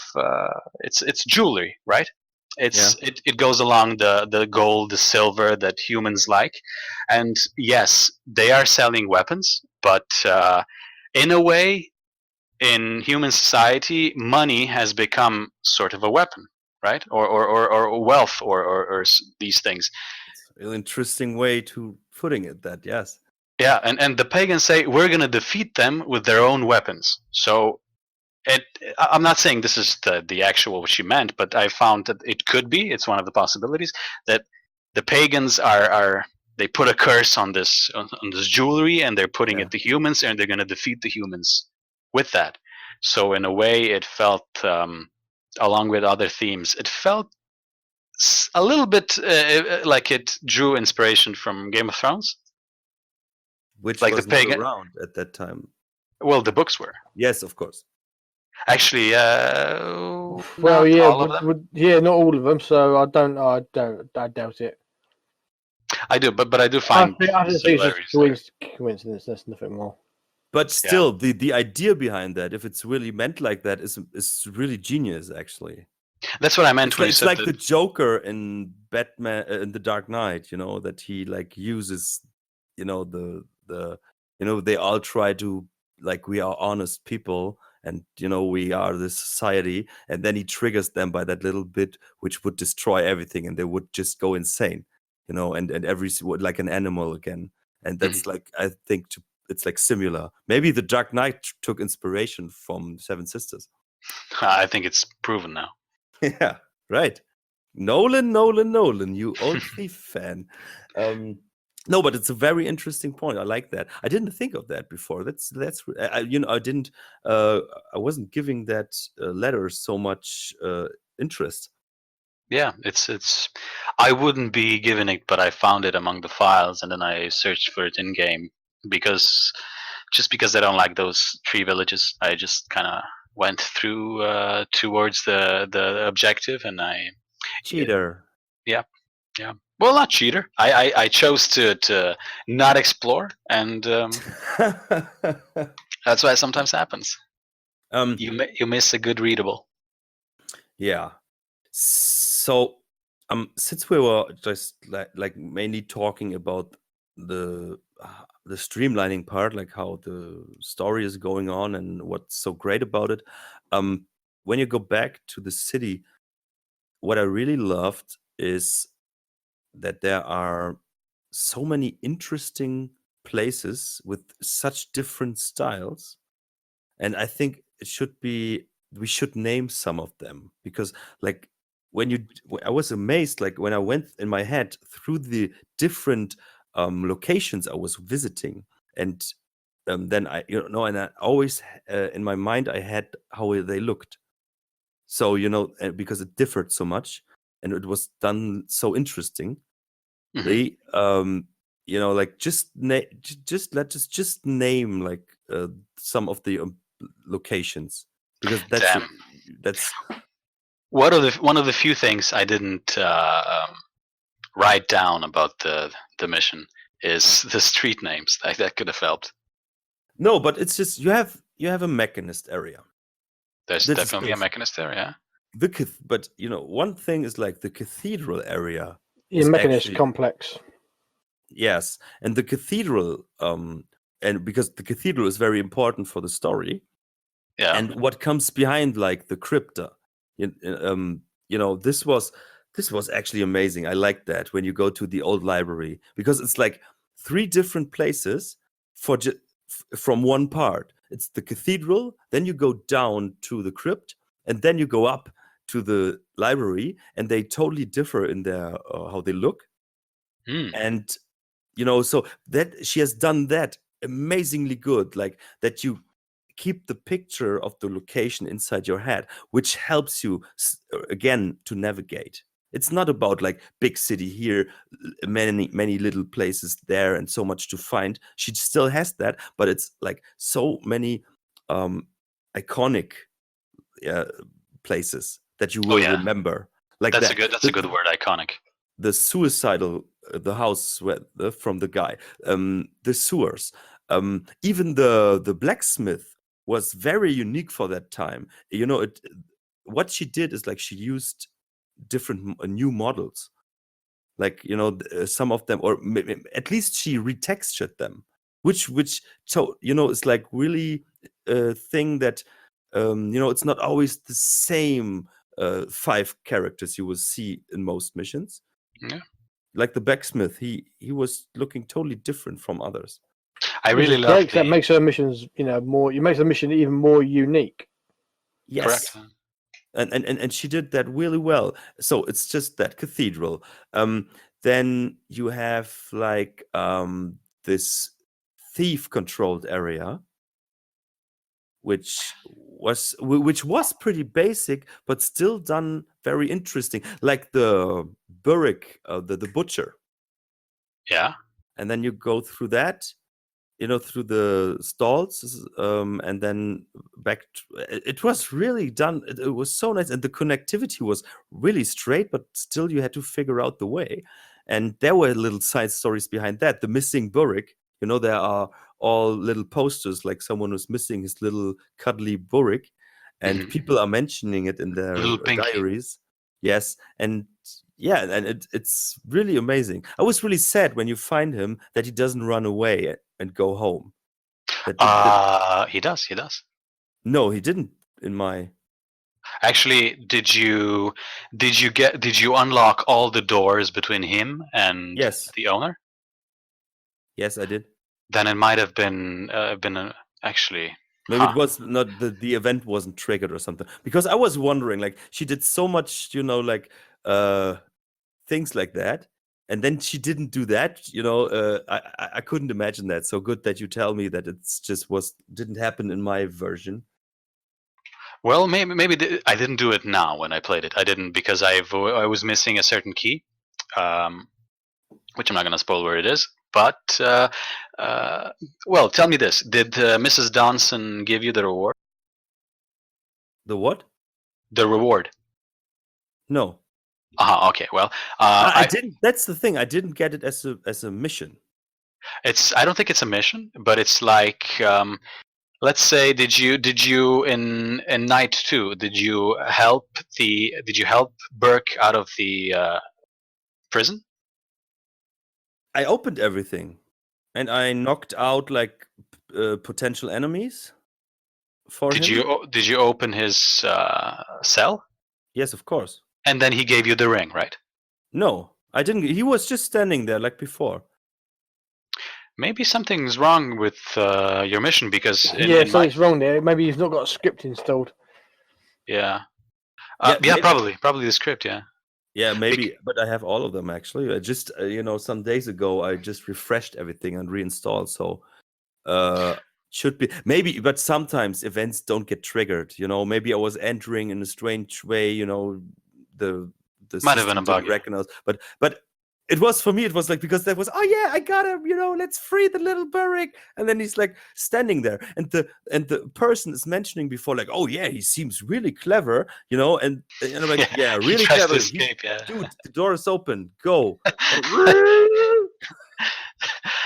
it's jewelry, right? It goes along the gold, the silver that humans like, and yes, they are selling weapons, but in a way, in human society, money has become sort of a weapon, right? Or wealth, or these things. It's a really interesting way to putting it. That yes. Yeah, and the pagans say we're going to defeat them with their own weapons. So I'm not saying this is the actual what she meant, but I found that it could be. It's one of the possibilities that the pagans they put a curse on this jewelry, and they're putting it to humans, and they're going to defeat the humans with that. So in a way, it felt, along with other themes, it felt a little bit like it drew inspiration from Game of Thrones. Which like was the pagan not around at that time. Well, the books were. Yes, of course. Actually, Well, not yeah, all of them. not all of them. So I doubt it. I do, but I do find I just think it's similarities just coincidence. There's nothing more. But still, the idea behind that, if it's really meant like that, is really genius, actually. That's what I meant It's when like, you it's said like that. the Joker in Batman in the Dark Knight, that he like uses, they all try to, like, we are honest people, and we are this society, and then he triggers them by that little bit which would destroy everything, and they would just go insane, and like an animal again, and that's Mhm. like, I think it's like similar. Maybe the Dark Knight took inspiration from Seven Sisters. I think it's proven now. Yeah, right. Nolan, you old thief fan. No, but it's a very interesting point. I like that. I didn't think of that before. I didn't. I wasn't giving that letter so much interest. Yeah, it's. I wouldn't be given it, but I found it among the files, and then I searched for it in game because I don't like those 3 villages. I just kind of went through towards the objective, and I Cheater. yeah. Well, not cheater. I chose to not explore, and that's why it sometimes happens. You miss a good readable. Yeah. So, since we were just like mainly talking about the streamlining part, like how the story is going on and what's so great about it, when you go back to the city, what I really loved is that there are so many interesting places with such different styles, and I think we should name some of them, because like I was amazed, like when I went in my head through the different locations I was visiting, and then and I always in my mind I had how they looked. So because it differed so much and it was done so interesting, Mhm. they like let's just name like some of the locations, because Damn. that's One of the few things I didn't write down about the mission is the street names. That could have helped. no, but it's just you have a mechanist area. There's This is definitely a basic. mechanist there, yeah. But one thing is like the cathedral area Yeah, is mechanist actually, complex. yes, and the cathedral and because the cathedral is very important for the story. Yeah. And what comes behind, like the crypta, this was actually amazing. I like that when you go to the old library, because it's like 3 different places from one part. It's the cathedral, then you go down to the crypt, and then you go up to the library, and they totally differ in their how they look. Hmm. And so that she has done that amazingly good, like that you keep the picture of the location inside your head, which helps you again to navigate. It's not about like big city here, many little places there, and so much to find. She still has that, but it's like so many iconic places that you Oh will yeah, remember, like that's that. a good word, iconic. The suicidal the house where from the guy, the sewers, even the blacksmith was very unique for that time. What she did is like she used different new models, like some of them, or at least she retextured them, which so it's like really a thing that it's not always the same 5 characters you will see in most missions. Yeah. Like the blacksmith, he was looking totally different from others. I Which really is love great. 'Cause that the makes her missions, more. You makes the mission even more unique. Yes. correct. And she did that really well. So it's just that cathedral. Then you have like this thief controlled area, which was pretty basic, but still done very interesting, like the Burrick, the butcher. Yeah. And then you go through that, through the stalls, and then back. It was really done. It was so nice, and the connectivity was really straight, but still you had to figure out the way. And there were little side stories behind that. The missing Burrick, there are all little posters, like someone was missing his little cuddly Burrick, and Mhm. people are mentioning it in their Little Pinky. diaries. Yes, and yeah, and it's really amazing. I was really sad when you find him that he doesn't run away and go home. He does. He does. No, he didn't. In my Actually, did you unlock all the doors between him and yes, the owner? yes, I did. Then it might have been actually. Maybe Huh. it was not the event wasn't triggered or something. Because I was wondering, like, she did so much, like things like that, and then she didn't do that. I couldn't imagine that. So good that you tell me that it's just didn't happen in my version. Well, maybe I didn't do it now when I played it. I didn't because I was missing a certain key, which I'm not going to spoil where it is. But well, tell me this: did Mrs. Donson give you the reward? The what? The reward. No. Okay. Well, I didn't. That's the thing. I didn't get it as a mission. I don't think it's a mission, but it's like let's say did you in night 2 did you help Burke out of the prison? I opened everything, and I knocked out like potential enemies for him. Did you open his cell? Yes, of course. And then he gave you the ring, right? No, I didn't. He was just standing there like before. Maybe something's wrong with your mission because something's wrong there. Maybe you've not got a script installed. Yeah. Yeah, Probably the script. Yeah. Yeah, maybe, but I have all of them actually. I just, some days ago, I just refreshed everything and reinstalled. So, should be maybe, but sometimes events don't get triggered. Maybe I was entering in a strange way. The Might have been system a bug. didn't recognize, but it was for me. It was like because that was I got him. Let's free the little Burrick, and then he's like standing there, and the person is mentioning before like, oh yeah, he seems really clever, and I'm like, yeah, really he tries clever. to escape, yeah. Dude, the door is open. Go.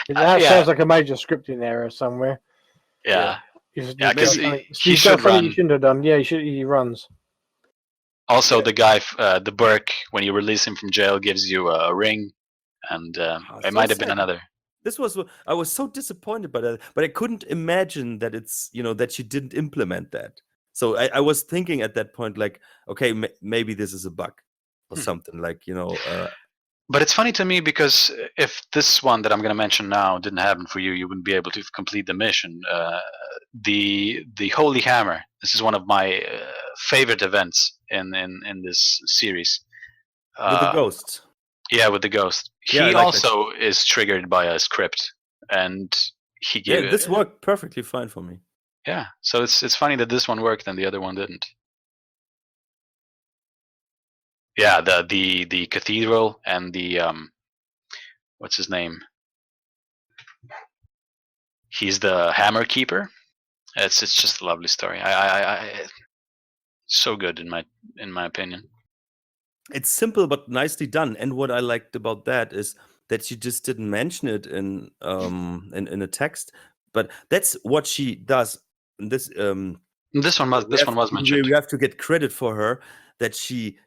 That sounds like a major scripting error somewhere. Yeah. Because he should run. You shouldn't have done. Yeah, he runs. Also, the guy, the Burke, when you release him from jail, gives you a ring, and it might have been another. I was so disappointed by that, but I couldn't imagine that it's that she didn't implement that. So I was thinking at that point like, okay, maybe this is a bug or something like But it's funny to me because if this one that I'm going to mention now didn't happen for you, you wouldn't be able to complete the mission. The Holy Hammer. This is one of my favorite events in this series. With the ghost. Yeah, with the ghost. Yeah, he like also is triggered by a script, and he gave. Yeah, this worked perfectly fine for me. Yeah, so it's funny that this one worked and the other one didn't. Yeah, the cathedral and the what's his name? He's the hammer keeper. It's just a lovely story. I so good in my opinion. It's simple but nicely done. And what I liked about that is that she just didn't mention it in a text, but that's what she does. This one was mentioned. We have to get credit for her that she,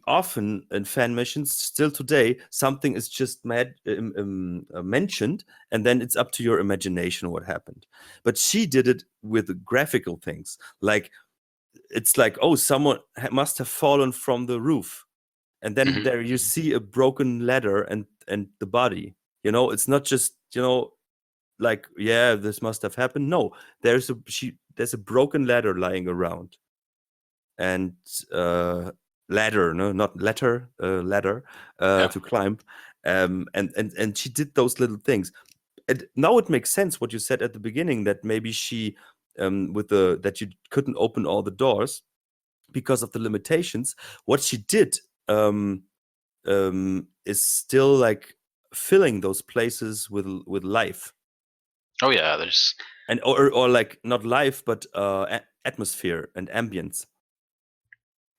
often in fan missions still today something is just mentioned and then it's up to your imagination what happened. But she did it with graphical things like. It's like, oh, someone must have fallen from the roof, and then there you see a broken ladder and the body. It's not just like, yeah, this must have happened. No, there's a broken ladder lying around, and ladder, no, not letter, ladder to climb, and she did those little things. And now it makes sense what you said at the beginning that maybe she. That you couldn't open all the doors because of the limitations. What she did is still like filling those places with life. Oh yeah, there's or like not life, but atmosphere and ambience.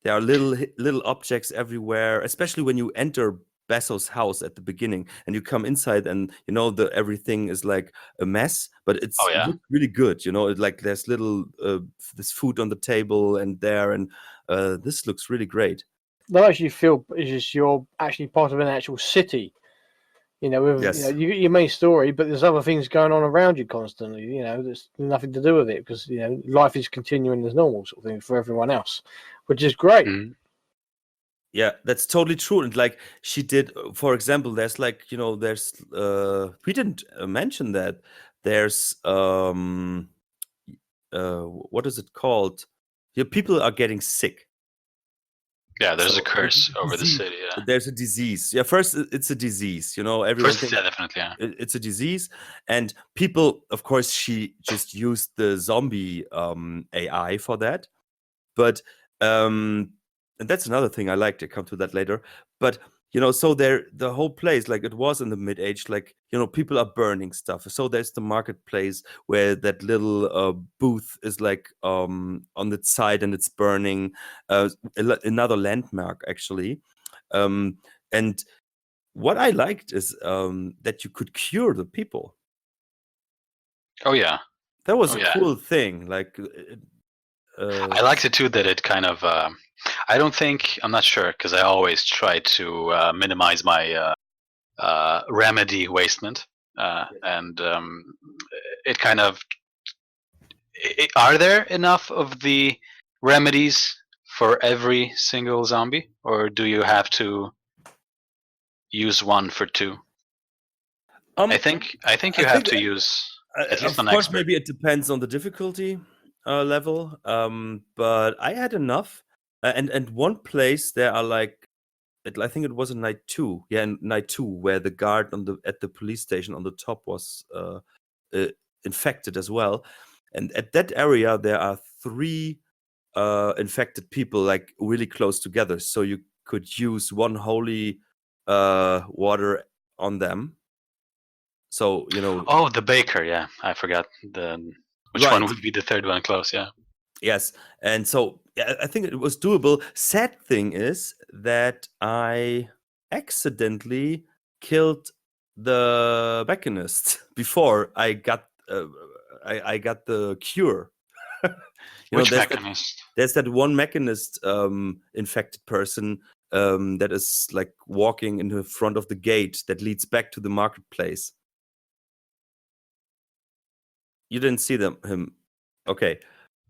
There are little objects everywhere, especially when you enter Basso's house at the beginning, and you come inside, and everything is like a mess, but it looks really good. Like there's little this food on the table and there, and this looks really great. That actually feel is you're actually part of an actual city. With Yes. your main story, but there's other things going on around you constantly. There's nothing to do with it because life is continuing as normal, sort of thing for everyone else, which is great. Mhm. Yeah, that's totally true. And like she did, for example, there's like there's we didn't mention that there's what is it called? People are getting sick. Yeah, there's a curse there's a over the disease. city. Yeah. There's a disease. Yeah, first it's a disease. Everyone First, thinks yeah, definitely. Yeah. it's a disease, and people, of course, she just used the zombie AI for that. But and that's another thing I like to come to that later. But so the whole place, like it was in the mid-age, like people are burning stuff. So there's the marketplace where that little booth is like on the side and it's burning. Another landmark actually, and what I liked is that you could cure the people. Oh yeah, That was a cool thing. Like I liked it too that it kind of. I'm not sure because I always try to minimize my remedy wastement, and it kind of. Are there enough of the remedies for every single zombie, or do you have to use one for two? I think you have to use at least of on course, expert. maybe it depends on the difficulty level. But I had enough, and one place there are like, I think it was in night 2. Yeah, in night 2, where the guard at the police station on the top was infected as well, and at that area there are 3 infected people like really close together, so you could use one holy water on them. So Oh, the baker. Yeah, I forgot which right. one would be the third one close. Yeah. Yes, and so I think it was doable. Sad thing is that I accidentally killed the mechanist before I got I got the cure. Which there's mechanist? there's that one mechanist infected person that is like walking in the front of the gate that leads back to the marketplace. You didn't see him. Okay.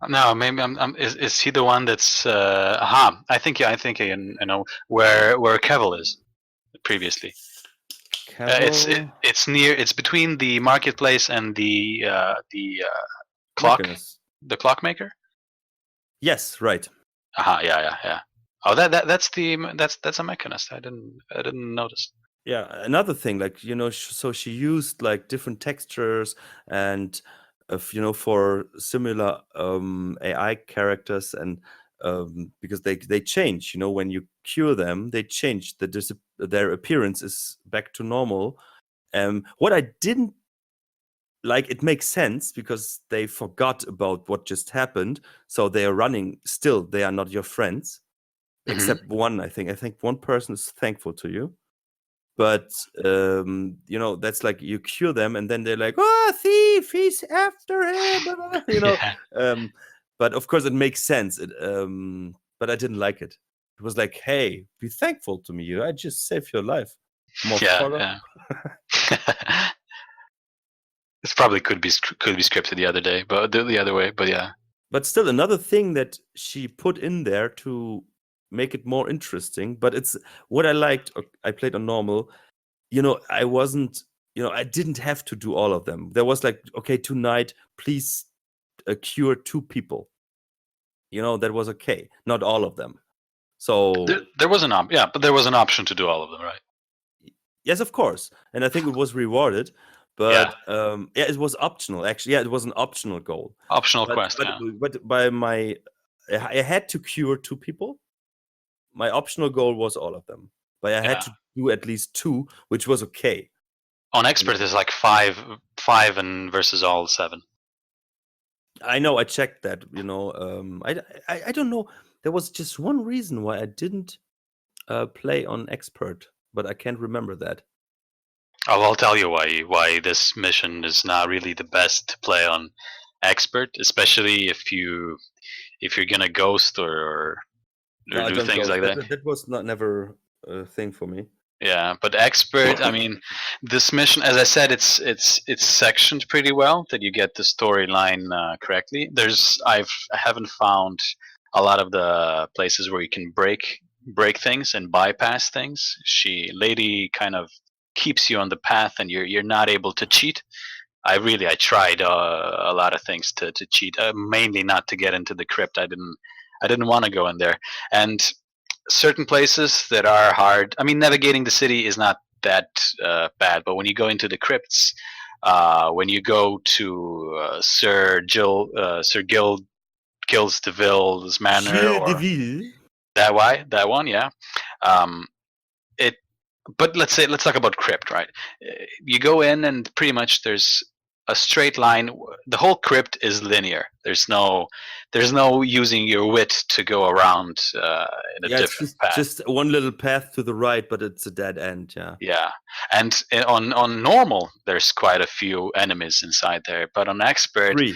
No, maybe is he the one that's I think I know where Kevel is previously. It's near. It's between the marketplace and the clock. Mechanist. The clockmaker. Yes, right. Yeah. Oh, that's a mechanist. I didn't notice. Yeah, another thing, like so she used like different textures and for similar AI characters, and because they change, when you cure them, they change. Their appearance is back to normal. What I didn't like, it makes sense because they forgot about what just happened, so they are running still. They are not your friends, except one. I think one person is thankful to you. But that's like you cure them, and then they're like, "Oh, thief! He's after him!" Yeah. But of course, it makes sense. But I didn't like it. It was like, "Hey, be thankful to me. I just saved your life." Yeah. This probably could be scripted the other day, but the other way. But yeah. But still, another thing that she put in there to make it more interesting. But it's what I liked. I played on normal. I wasn't. I didn't have to do all of them. There was like, okay, tonight, please cure 2 people. That was okay. Not all of them. So there was but there was an option to do all of them, right? Yes, of course, and I think it was rewarded. But it was optional. Actually, yeah, it was an optional goal. Optional quest. But by I had to cure 2 people. My optional goal was all of them, but I had to do at least 2, which was okay. On expert, there's like 5 and versus all 7. I know. I checked that. I don't know. There was just one reason why I didn't play on expert. but I can't remember that. Oh, I'll tell you why this mission is not really the best to play on expert, especially if you're gonna ghost or No, I do don't things go. like that. That was not never a thing for me. Yeah, but expert, I mean, this mission, as I said, it's sectioned pretty well that you get the storyline correctly. I haven't found a lot of the places where you can break things and bypass things. Lady kind of keeps you on the path, and you're not able to cheat. I tried a lot of things to cheat, mainly not to get into the crypt. I didn't want to go in there, and certain places that are hard. I mean, navigating the city is not that bad, but when you go into the crypts, when you go to Sir Gilles de Ville's manor, Gilles de or Ville. that one, yeah. Um, it. But let's talk about crypt, right? You go in and pretty much there's a straight line. The whole crypt is linear. There's no using your wit to go around in a Yeah, it's different path. just one little path to the right, but it's a dead end. Yeah. Yeah, and on normal, there's quite a few enemies inside there, but on expert, 3.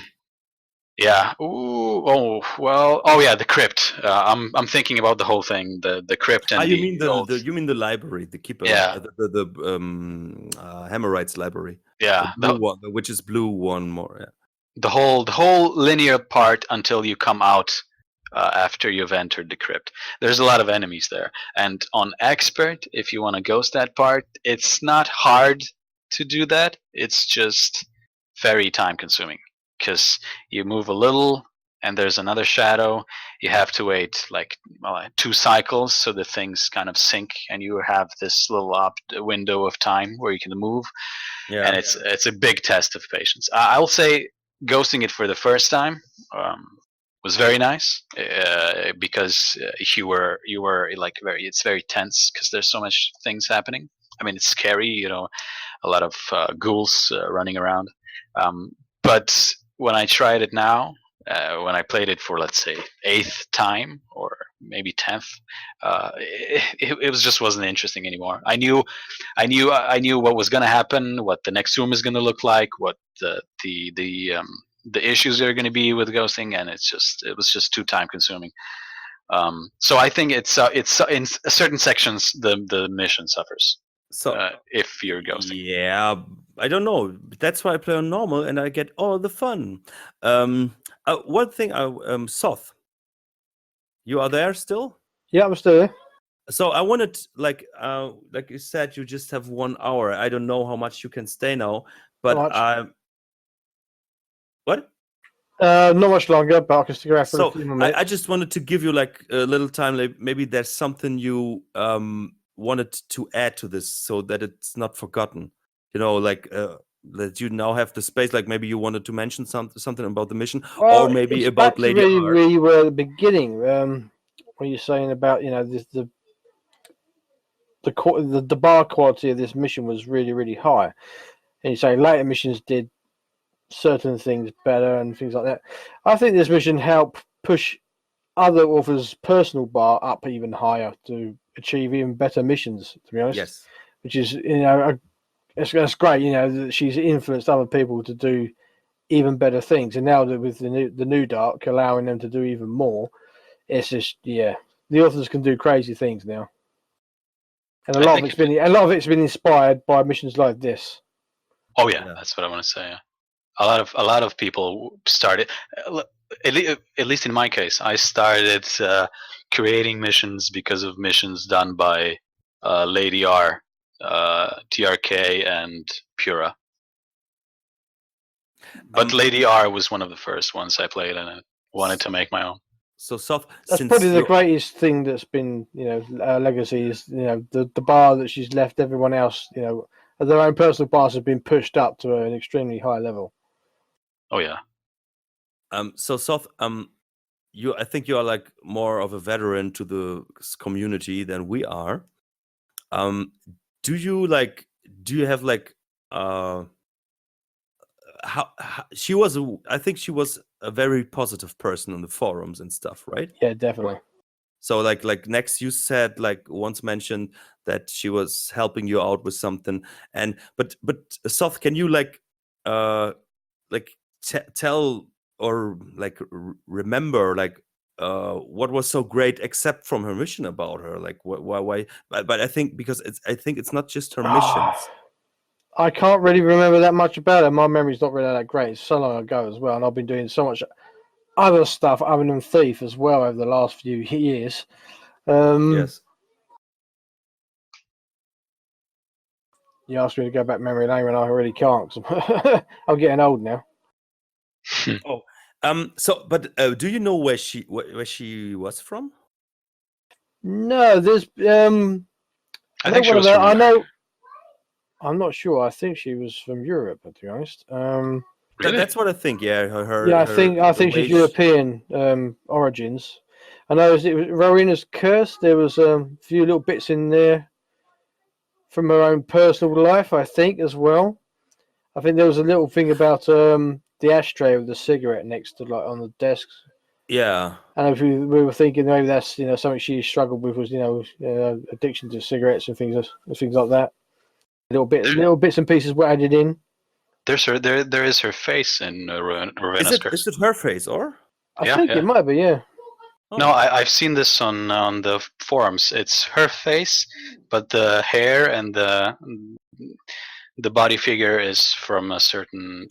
yeah. Ooh, oh well. Oh yeah, the crypt. I'm thinking about the whole thing. The crypt and You the mean gold. you mean the library, the keeper, Yeah. the Hemorrhoids library, the Yeah, blue one, which is blue one more. Yeah. the whole linear part until you come out after you've entered the crypt. There's a lot of enemies there, and on expert, if you want to ghost that part, it's not hard to do that. It's just very time consuming because you move a little and there's another shadow. You have to wait like 2 cycles so the things kind of sync, and you have this little window of time where you can move. Yeah. And it's a big test of patience. I'll say ghosting it for the first time was very nice because you were like it's very tense because there's so much things happening. I mean, it's scary, a lot of ghouls running around. But when I tried it now, when I played it for, let's say, 8th time or maybe 10th, it just wasn't interesting anymore. I knew what was going to happen, what the next room is going to look like, what the issues are going to be with ghosting, and it was just too time consuming. So I think it's in certain sections the mission suffers. So if you're ghosting. Yeah, I don't know. That's why I play on normal and I get all the fun. One thing, Soth, you are there still? Yeah, I'm still there. So I wanted, like you said, you just have 1 hour. I don't know how much you can stay now, but what? Not much longer, but I can stick around for a few more minutes. I just wanted to give you like a little time. Like maybe there's something you wanted to add to this so that it's not forgotten. Like that you now have the space. Like maybe you wanted to mention something about the mission, or maybe about Lady R. We were at the beginning. When you're saying about the bar quality of this mission was really, really high, and you're saying later missions did certain things better and things like that. I think this mission helped push other authors' personal bar up even higher to achieve even better missions, to be honest. Yes. Which is, that's great, that she's influenced other people to do even better things. And now that with the new Dark allowing them to do even more, it's just, the authors can do crazy things now. And a lot of it's been inspired by missions like this. Oh yeah, that's what I want to say. A lot of people started, at least in my case, I started creating missions because of missions done by Lady R, TRK, and Pura. But Lady R was one of the first ones I played, and I wanted to make my own. So Soth, that's probably the greatest thing that's been, legacy is, the bar that she's left everyone else, their own personal bars have been pushed up to an extremely high level. Oh yeah. So Soth, I think you are like more of a veteran to the community than we are. Do you have like how she was I think she was a very positive person on the forums and stuff, right? Yeah, definitely. So like next you said like once mentioned that she was helping you out with something, and but Soth, can you like tell or like remember like what was so great except from her mission about her, like why but I think because it's not just her missions. I can't really remember that much about it. My memory's not really that great. It's so long ago as well, and I've been doing so much other stuff other than Thief as well over the last few years. Yes. You asked me to go back memory lane when I really can't. 'Cause I'm getting old now. Oh, so but do you know where she was from? No, there's I think she one was of from I America. know. I'm not sure. I think she was from Europe, to be honest. Really? That's what I think. Yeah, Yeah, I the think way she's European origins. I know it was Rowena's Curse. There was a few little bits in there from her own personal life, I think, as well. I think there was a little thing about the ashtray with the cigarette next to like on the desk. Yeah. And if we were thinking maybe that's something she struggled with was addiction to cigarettes and things like that. Little bits and pieces were added in. There is her face in Rowena's Curse. Is it her face or? I think it might be, yeah. No, I've seen this on the forums. It's her face, but the hair and the body figure is from a certain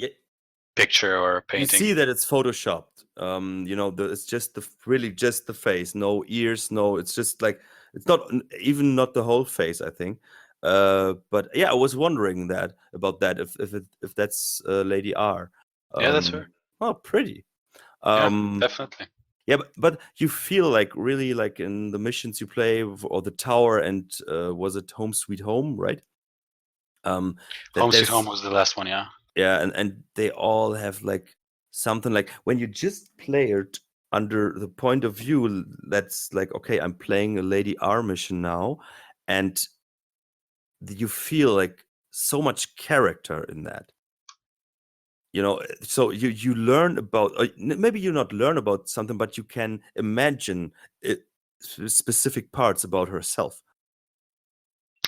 picture or painting. You see that it's photoshopped. It's just really just the face, no ears, no. It's just like it's even not the whole face, I think. But yeah, I was wondering about that if that's Lady R. Yeah, that's her. Oh, pretty. Yeah, definitely. Yeah, but you feel like really like in the missions you play or the tower, and was it Home Sweet Home, right? Home Sweet Home was the last one, yeah. Yeah, and they all have like something like when you just play it under the point of view that's like, okay, I'm playing a Lady R mission now, and you feel like so much character in that. So you learn about maybe you not learn about something, but you can imagine specific parts about herself.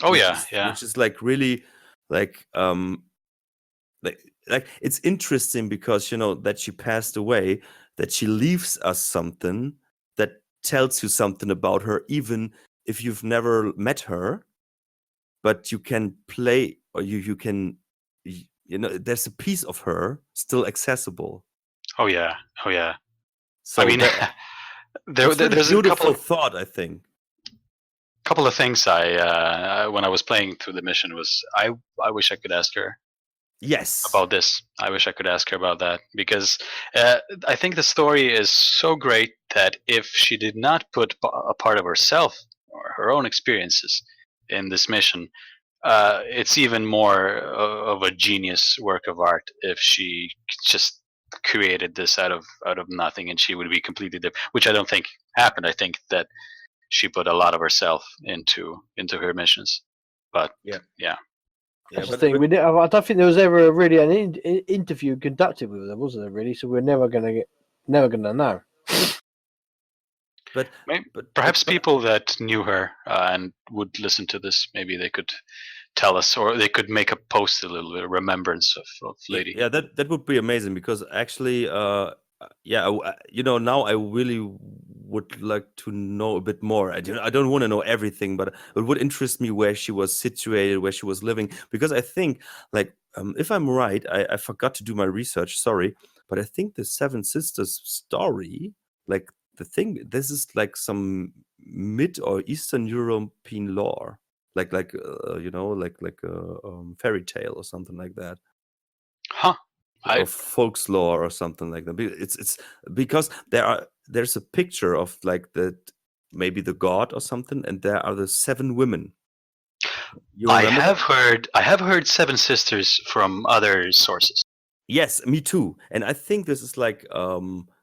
Oh, which is like really like like it's interesting because that she passed away, that she leaves us something that tells you something about her, even if you've never met her, but you can play or you can there's a piece of her still accessible. Oh yeah. So I mean, there's beautiful a couple of thought, I think. Couple of things I when I was playing through the mission was I wish I could ask her. Yes. About this, I wish I could ask her about that, because I think the story is so great that if she did not put a part of herself or her own experiences in this mission, it's even more of a genius work of art if she just created this out of nothing, and she would be completely different, which I don't think happened. I think that she put a lot of herself into her missions, but yeah. That's the thing. I don't think there was ever really an interview conducted with her, was there? Really, so we're never gonna know. But perhaps people that knew her and would listen to this, maybe they could tell us, or they could make a post, a little bit of remembrance of Lady. Yeah, that would be amazing, because actually, now I really would like to know a bit more. I don't want to know everything, but it would interest me where she was situated, where she was living, because I think, like, if I'm right, I forgot to do my research, sorry, but I think the Seven Sisters story, like this is like some mid or Eastern European lore, like a fairy tale or something like that. Huh. Or folklore or something like that. It's because there's a picture of like maybe the god or something, and there are the 7 women. I have heard Seven Sisters from other sources. Yes, me too. And I think this is like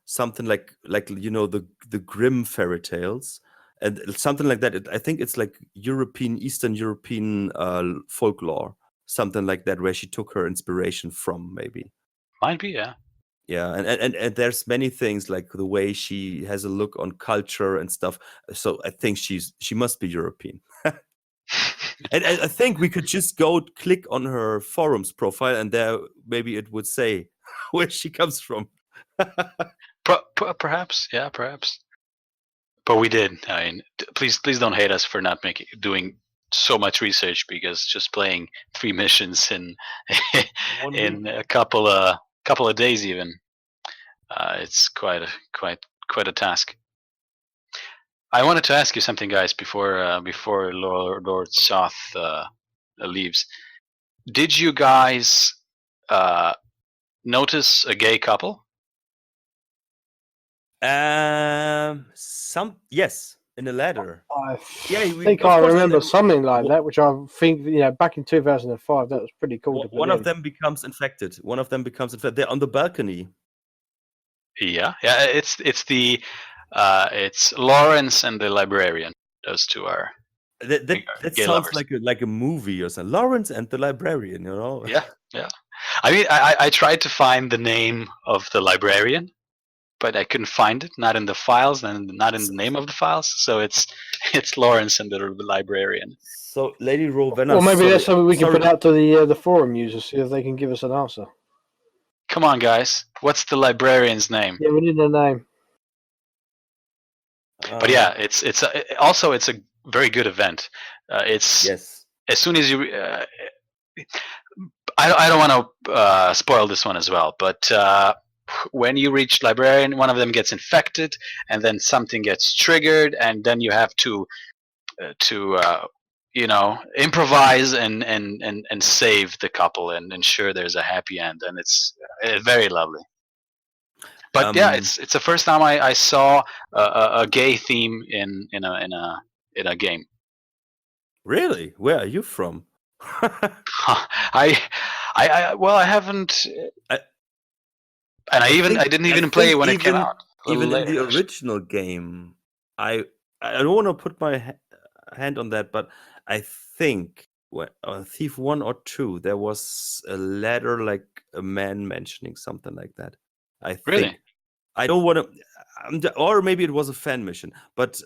something like the Grimm fairy tales and something like that. I think it's like Eastern European folklore, something like that, where she took her inspiration from, maybe. Might be, yeah. Yeah, and there's many things like the way she has a look on culture and stuff. So I think she must be European. And I think we could just go click on her forums profile, and there maybe it would say where she comes from. Perhaps, yeah, perhaps. But we did. I mean, please don't hate us for not doing so much research, because just playing 3 missions in in a couple of days even, it's quite a task. I wanted to ask you something, guys, before Lord Soth leaves. Did you guys notice a gay couple? Yes, in the ladder. I Yeah, think of I course, remember and something like that, which I think back in 2005 that was pretty cool. one of them becomes infected. They're on the balcony. Yeah. It's Lawrence and the librarian. Those two are. That gay sounds lovers. like a movie or something. Lawrence and the librarian, you know. Yeah. I mean, I tried to find the name of the librarian, but I couldn't find it. Not in the files, and not in the name of the files. So it's Lawrence and the librarian. So Lady Rowena. Well, maybe that's something we can put out to the forum users, see if they can give us an answer. Come on, guys. What's the librarian's name? Yeah, we need a name. But yeah, it's a very good event. It's yes. As soon as you. I don't want to spoil this one as well, but when you reach librarian, one of them gets infected, and then something gets triggered, and then you have to improvise and save the couple and ensure there's a happy end, and it's very lovely. But yeah, it's the first time I saw a gay theme in a game. Really? Where are you from? I haven't, and I didn't even play when it came out. Even in the original game, I don't want to put my hand on that, but I think Thief 1 or 2, there was a letter like a man mentioning something like that. I think. Really? I don't want to, or maybe it was a fan mission, but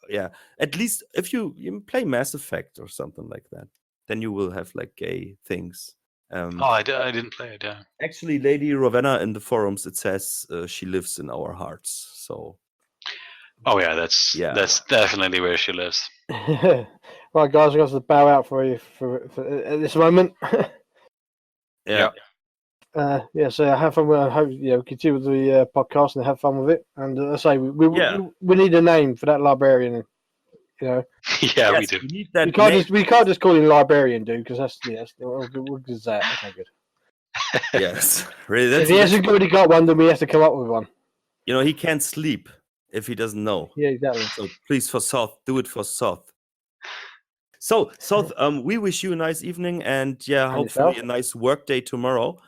yeah, at least if you play Mass Effect or something like that, then you will have like gay things. I didn't play it. Yeah. Actually, Lady Rowena in the forums, it says she lives in our hearts. So. Oh yeah, that's definitely where she lives. Right, guys, I'm going to bow out for you for at this moment. Yeah. So have fun. I hope continue with the podcast and have fun with it. And I say we need a name for that librarian. Yeah, yes, we do. We need that we can't just call him librarian, dude, because that's what is that? That's not good. Yes, really. If he hasn't already got one, then we have to come up with one. He can't sleep if he doesn't know. Yeah, exactly. So please, for Soth, do it for Soth. So Soth, we wish you a nice evening, and hopefully yourself? A nice work day tomorrow.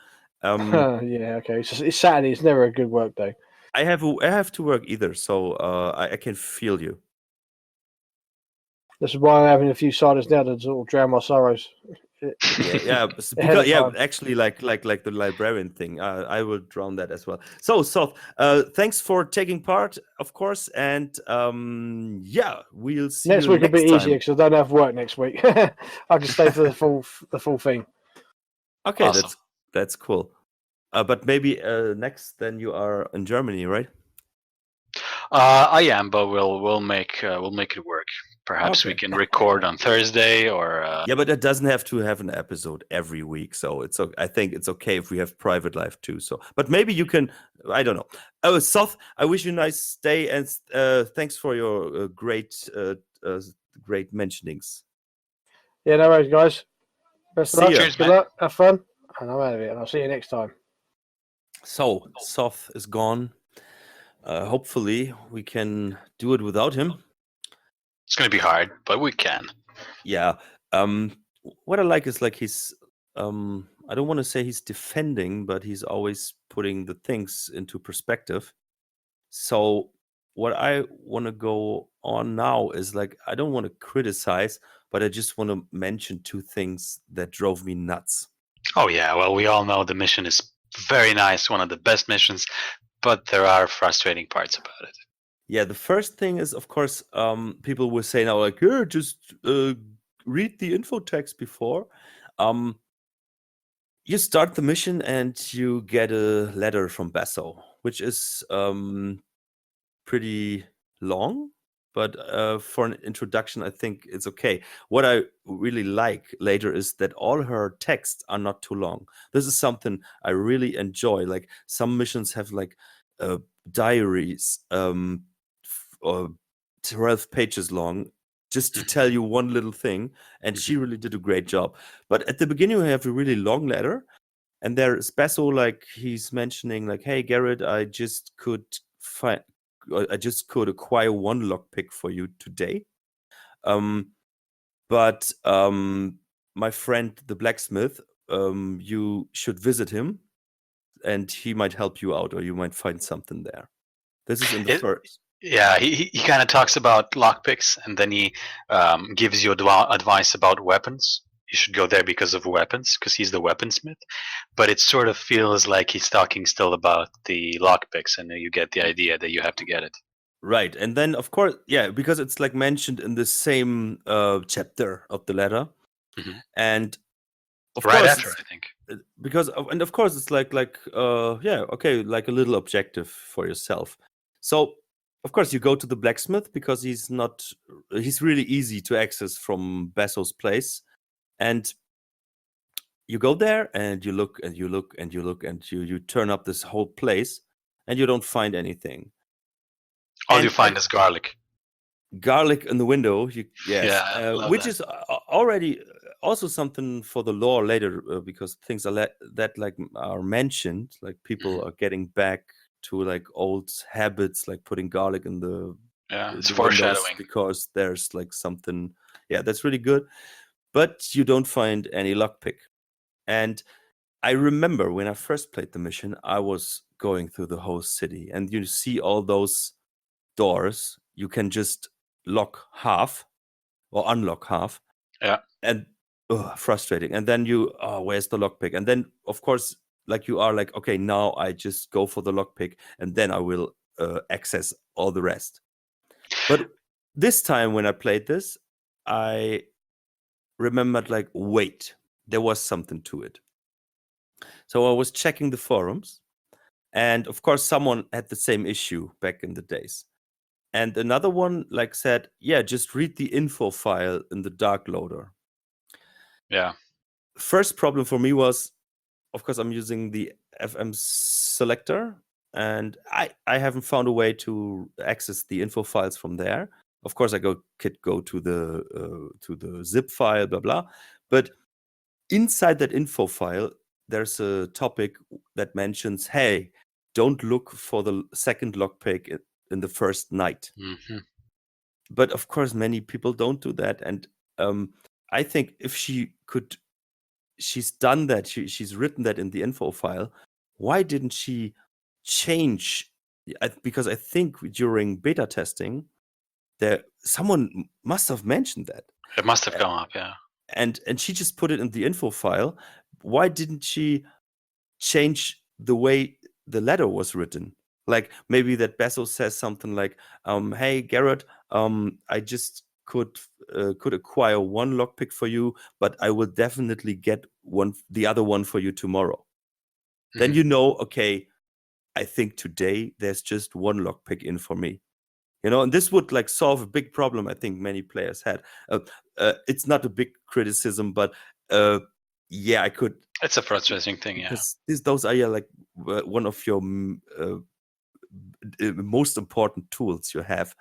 Yeah, okay. It's Saturday. It's never a good work day. I have to work either, so I can feel you. This is why I'm having a few ciders now to sort of drown my sorrows. Actually, like the librarian thing, I will drown that as well. So Soth, thanks for taking part, of course, and we'll see next you week. Next will be time. easier because I don't have work next week. I can stay for the full thing. Okay, awesome. That's cool. But maybe next, then you are in Germany, right? I am, but we'll make it work. Perhaps we can record on Thursday or. Yeah, but it doesn't have to have an episode every week, so I think it's okay if we have private life too. So, but maybe you can. I don't know. Oh, Soth, I wish you a nice day, and thanks for your great mentionings. Yeah, no worries, guys. Best of luck. Cheers, good luck. Have fun. And I'm out of it. And I'll see you next time. So Soth is gone. Hopefully, we can do it without him. It's going to be hard, but we can. Yeah. What I like is like he's. I don't want to say he's defending, but he's always putting the things into perspective. So what I want to go on now is like I don't want to criticize, but I just want to mention 2 things that drove me nuts. Oh yeah, well we all know the mission is very nice, one of the best missions, but there are frustrating parts about it. Yeah, the first thing is, of course, people will say now, like, "Here, just read the info text before." You start the mission and you get a letter from Basso, which is pretty long, but for an introduction, I think it's okay. What I really like later is that all her texts are not too long. This is something I really enjoy. Like some missions have like diaries, 12 pages long, just to tell you one little thing, and she really did a great job. But at the beginning, we have a really long letter, and there's Basso, like he's mentioning, like, "Hey, Garrett, I just could acquire one lockpick for you today. But my friend, the blacksmith, you should visit him, and he might help you out, or you might find something there." This is in the first. Yeah, he kind of talks about lockpicks, and then he gives you advice about weapons. You should go there because of weapons, because he's the weaponsmith. But it sort of feels like he's talking still about the lockpicks, and you get the idea that you have to get it. Right. And then, of course, yeah, because it's like mentioned in the same chapter of the letter. Mhm. And of Right course, after, I think. because and of course it's like yeah, okay, like a little objective for yourself. So of course you go to the blacksmith because he's really easy to access from Basso's place, and you go there and you look and you look and you look and you turn up this whole place and you don't find anything. All And you find is garlic. Garlic in the window, yes, Yeah, I love which that. is already also something for the lore later, because things are that like are mentioned, like people are getting back to like old habits, like putting garlic in the Yeah, it's the windows foreshadowing. because there's like something. Yeah, that's really good, but you don't find any lockpick. And I remember when I first played the mission, I was going through the whole city, and you see all those doors. You can just lock half or unlock half. Yeah. And frustrating. And then where's the lockpick? And then, of course, like you are like, okay, now I just go for the lockpick, and then I will access all the rest. But this time when I played this, I remembered like, wait, there was something to it. So I was checking the forums, and of course, someone had the same issue back in the days. And another one like said, yeah, just read the info file in the dark loader. Yeah. First problem for me was, of course, I'm using the FM selector, and I haven't found a way to access the info files from there. Of course, I could go to the zip file, blah blah. But inside that info file, there's a topic that mentions, "Hey, don't look for the second lockpick in the first night." Mm-hmm. But of course, many people don't do that, and I think if she's done that, she's written that in the info file, why didn't she change? Because I think during beta testing, someone must have mentioned that, It must have come up, yeah. and she just put it in the info file. Why didn't she change the way the letter was written? Like maybe that Basso says something like, "Hey Garrett, I just could acquire one lockpick for you, but I will definitely get the other one for you tomorrow." Then you know, okay, I think today there's just one lockpick in for me. And this would like solve a big problem I think many players had. It's not a big criticism, but yeah, I could. It's a frustrating thing, yeah. Because those are like one of your most important tools you have.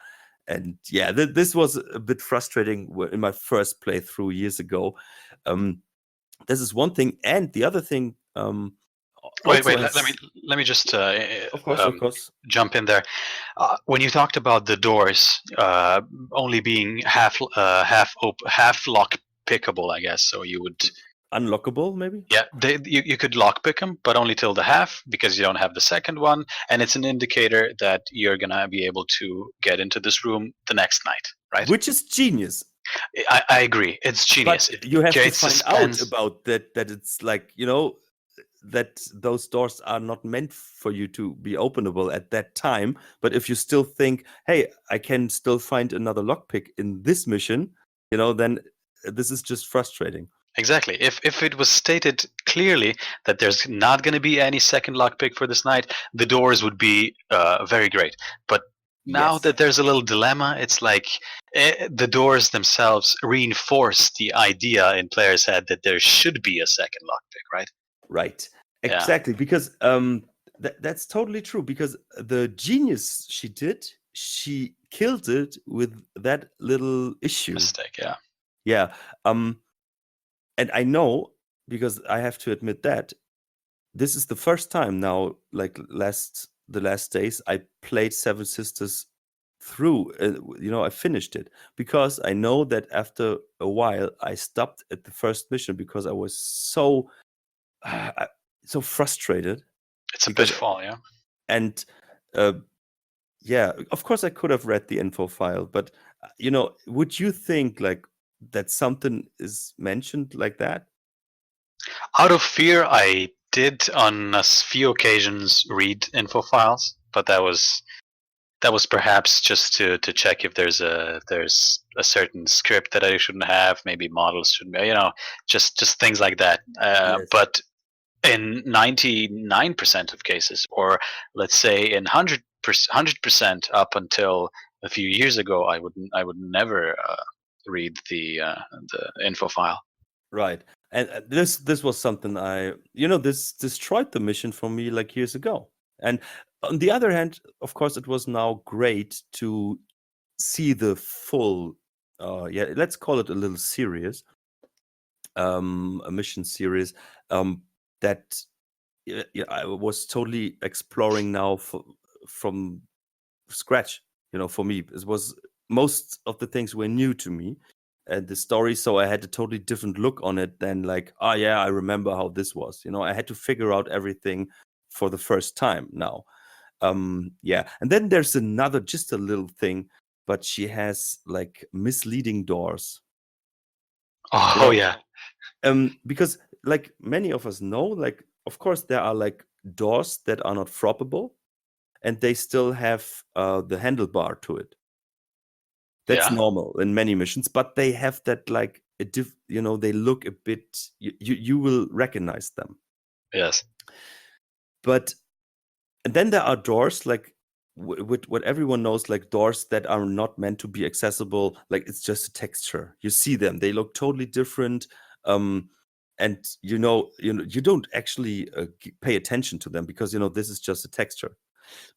And yeah, this was a bit frustrating in my first playthrough years ago. This is one thing, and the other thing. Wait. Let me just Of course. jump in there. When you talked about the doors only being half lock pickable, I guess, so you would Unlockable, maybe. Yeah, you could lockpick them, but only till the half because you don't have the second one, and it's an indicator that you're gonna be able to get into this room the next night, right? Which is genius. I agree, it's genius. But you have to creates find suspense. out about that it's like, that those doors are not meant for you to be openable at that time. But if you still think, hey, I can still find another lockpick in this mission, then this is just frustrating. Exactly. If it was stated clearly that there's not going to be any second lockpick for this night, the doors would be very great. But now Yes. that there's a little dilemma, it's like the doors themselves reinforce the idea in players' head that there should be a second lockpick, right? Right. Yeah. Exactly. Because that's totally true. Because the genius she did, she killed it with that little issue. Mistake, yeah. Yeah. And I know, because I have to admit that this is the first time now, like the last days, I played Seven Sisters through. I finished it because I know that after a while I stopped at the first mission because I was so frustrated. It's a Because- pitfall, yeah. And yeah, of course I could have read the info file, but would you think like that something is mentioned like that? Out of fear, I did on a few occasions read info files, but that was perhaps just to check if there's a certain script that I shouldn't have, maybe models shouldn't be, just things like that. Yes. But in 99% of cases, or let's say in 100% up until a few years ago, I would never read the info file. Right. And this was something this destroyed the mission for me like years ago. And on the other hand, of course, it was now great to see the full, let's call it a little series, a mission series that I was totally exploring now from scratch. For me, it was most of the things were new to me and the story, so I had a totally different look on it than like, oh yeah, I remember how this was. I had to figure out everything for the first time now. Yeah, and then there's just a little thing, but she has like misleading doors. Oh yeah. Because like many of us know, like of course there are like doors that are not froppable, and they still have the handlebar to it. That's normal in many missions, but they have that like they look a bit. You will recognize them. Yes. And then there are doors like with what everyone knows, like doors that are not meant to be accessible. Like it's just a texture. You see them; they look totally different. And you don't actually pay attention to them because this is just a texture.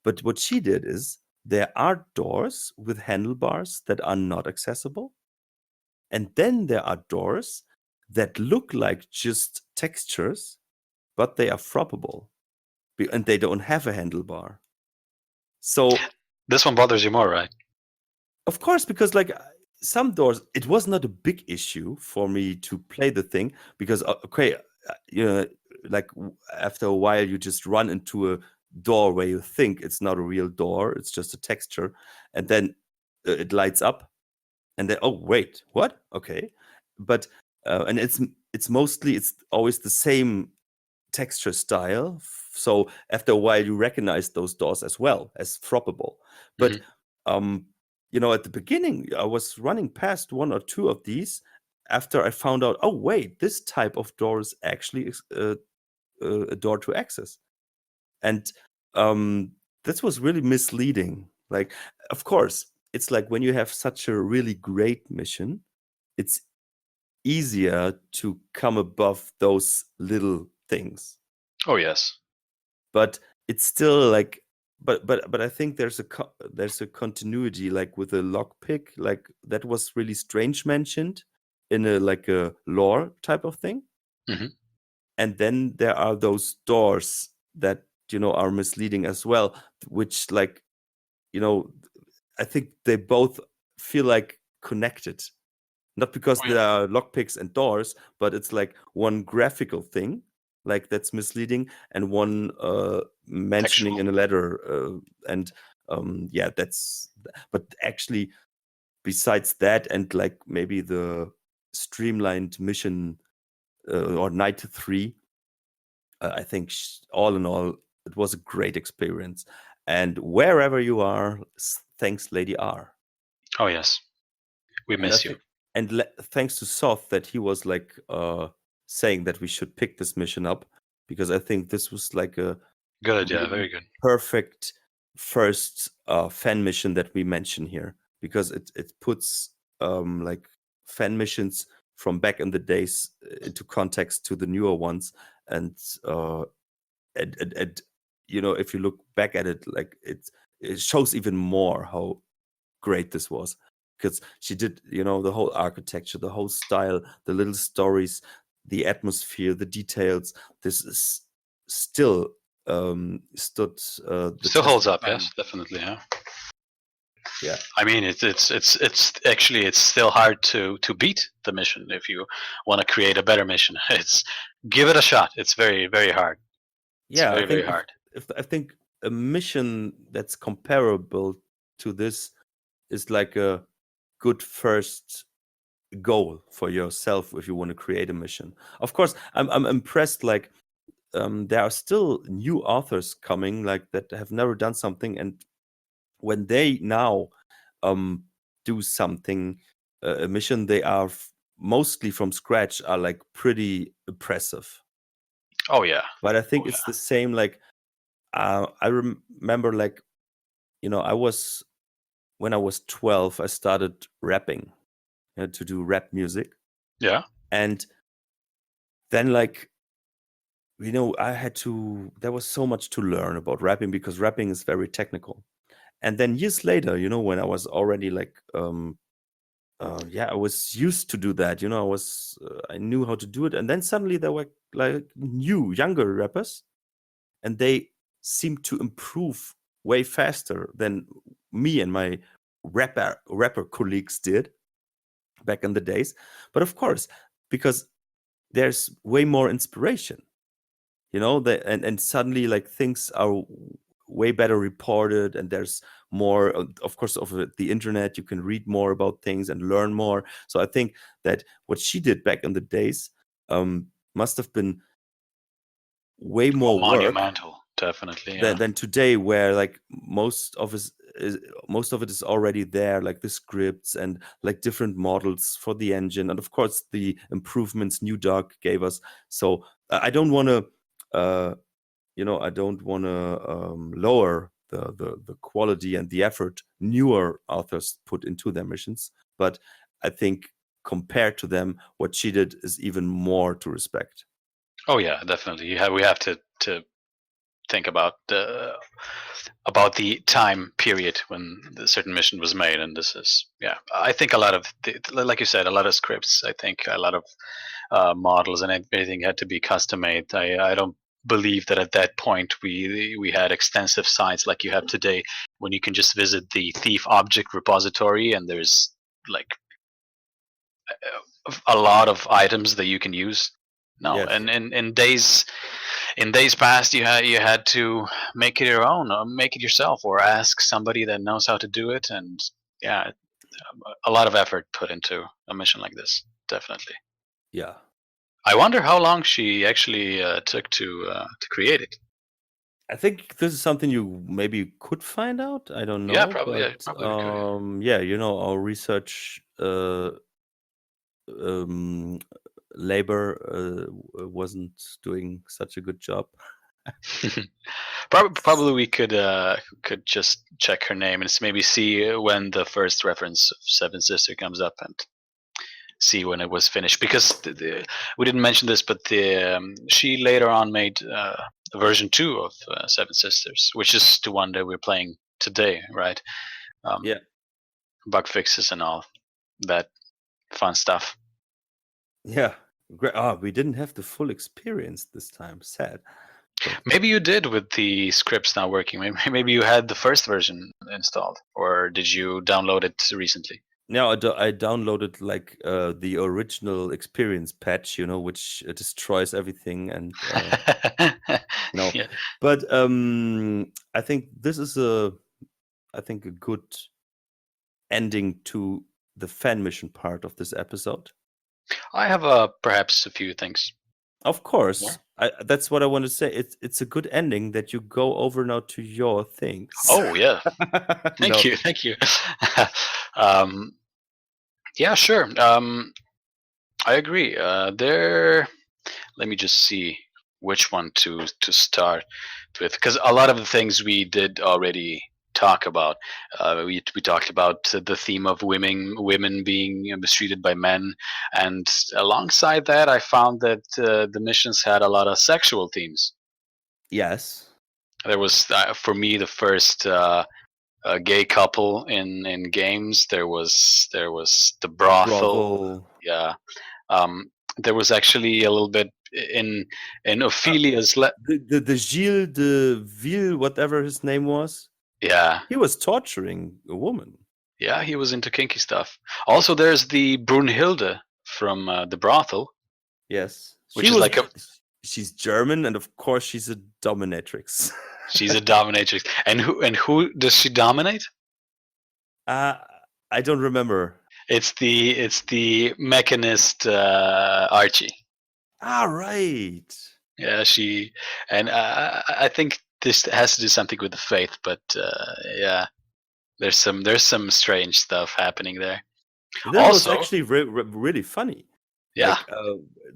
But what she did is there are doors with handlebars that are not accessible. And then there are doors that look like just textures, but they are froppable. And they don't have a handlebar. So this one bothers you more, right? Of course, because like some doors, it was not a big issue for me to play the thing because like after a while you just run into a door where you think it's not a real door, it's just a texture, and then it lights up, and then oh wait, what? Okay, but and it's always the same texture style. So after a while you recognize those doors as well as froppable. But at the beginning I was running past one or two of these after I found out, oh wait, this type of door is actually a door to access. And this was really misleading. Like, of course, it's like when you have such a really great mission, it's easier to come above those little things. Oh yes. But it's still like but I think there's a continuity, like with a lockpick, like that was really strange mentioned in a lore type of thing. And then there are those doors that are misleading as well, which like I think they both feel like connected. Not because there are lockpicks and doors, but it's like one graphical thing, like that's misleading, and one mentioning Textual. in a letter. And yeah, but actually, besides that, and like maybe the streamlined mission or Night 3, I think all in all, it was a great experience. And wherever you are, thanks, Lady R. Oh yes, we And I miss you. think, and thanks to Soth that he was like saying that we should pick this mission up, because I think this was like a Good, yeah, really very good. perfect first fan mission that we mention here, because it puts like fan missions from back in the days into context to the newer ones, and and you know, if you look back at it, like it shows even more how great this was, because she did, you know, the whole architecture, the whole style, the little stories, the atmosphere, the details. This is still stood the Still test holds of up, time. yes, definitely, yeah. Yeah, I mean, it's actually it's still hard to beat the mission if you want to create a better mission. It's give it a shot. It's very very hard. It's yeah. I very very think hard. if I think a mission that's comparable to this is like a good first goal for yourself if you want to create a mission. Of course, I'm impressed. Like there are still new authors coming, like that have never done something, and when they now do something, a mission they are mostly from scratch, are like pretty impressive. Oh yeah. But I think Oh, it's the same. Like I remember, like, you know, when I was 12, I started rapping, you know, to do rap music, yeah. and then, like, you know, there was so much to learn about rapping, because rapping is very technical. And then years later, you know, when I was already like I was used to do that, you know, I knew how to do it. And then suddenly there were like new younger rappers, and they seemed to improve way faster than me and my rapper colleagues did back in the days. But of course, because there's way more inspiration, you know, and suddenly, like, things are way better reported, and there's more, of course, of the internet. You can read more about things and learn more. So I think that what she did back in the days must have been way more Oh, work monumental, definitely. Yeah. than today, where like most of it is already there, like the scripts and like different models for the engine, and of course the improvements New Dog gave us. So I don't want to you know, I don't want to lower the quality and the effort newer authors put into their missions, but I think compared to them, what she did is even more to respect. Oh yeah, definitely. We have to think about the time period when the certain mission was made, and this is, yeah, I think a lot of like you said, a lot of scripts, I think a lot of models and everything had to be custom made. I don't believe that at that point we had extensive sites like you have today, when you can just visit the thief object repository and there's like a lot of items that you can use. No, Yes. and in days past, you had to make it your own, or make it yourself, or ask somebody that knows how to do it. And yeah, a lot of effort put into a mission like this, definitely. Yeah. I wonder how long she actually took to create it. I think this is something you maybe could find out. I don't Yeah, know, probably. Yeah, but probably we could. yeah, you know, our research um, labor wasn't doing such a good job. Probably we could just check her name and maybe see when the first reference of Seven Sister comes up, and see when it was finished, because we didn't mention this, but she later on made version 2 of Seven Sisters, which is the one that we're playing today, right? Yeah. Bug fixes and all that fun stuff. Yeah. Great. Ah, we didn't have the full experience this time. Sad. But Maybe you did with the scripts not working. Maybe you had the first version installed, or did you download it recently? now I downloaded like the original experience patch, you know, which destroys everything, and no. Yeah. But I think this is I think a good ending to the fan mission part of this episode. I have perhaps a few things. Of course. That's what I want to say. It's a good ending that you go over now to your things. Oh yeah, thank No. you, thank you. Yeah, sure. I agree. Let me just see which one to start with, because a lot of the things we did already talk about. We talked about the theme of women being mistreated by men, and alongside that, I found that the missions had a lot of sexual themes. Yes. There was, for me, the first gay couple in games. There was the brothel. Yeah. There was actually a little bit in Ophelia's. The Gilles de Ville, whatever his name was, Yeah, he was torturing a woman. yeah, he was into kinky stuff. Also, there's the Brunhilde from the brothel. Yes. Which is like she's German, and of course she's a dominatrix. She's a dominatrix. And who does she dominate? I don't remember. It's the mechanist Archie. Ah, right. Yeah, I think this has to do something with the faith, but yeah, there's some strange stuff happening there. That also, was actually really funny. Yeah.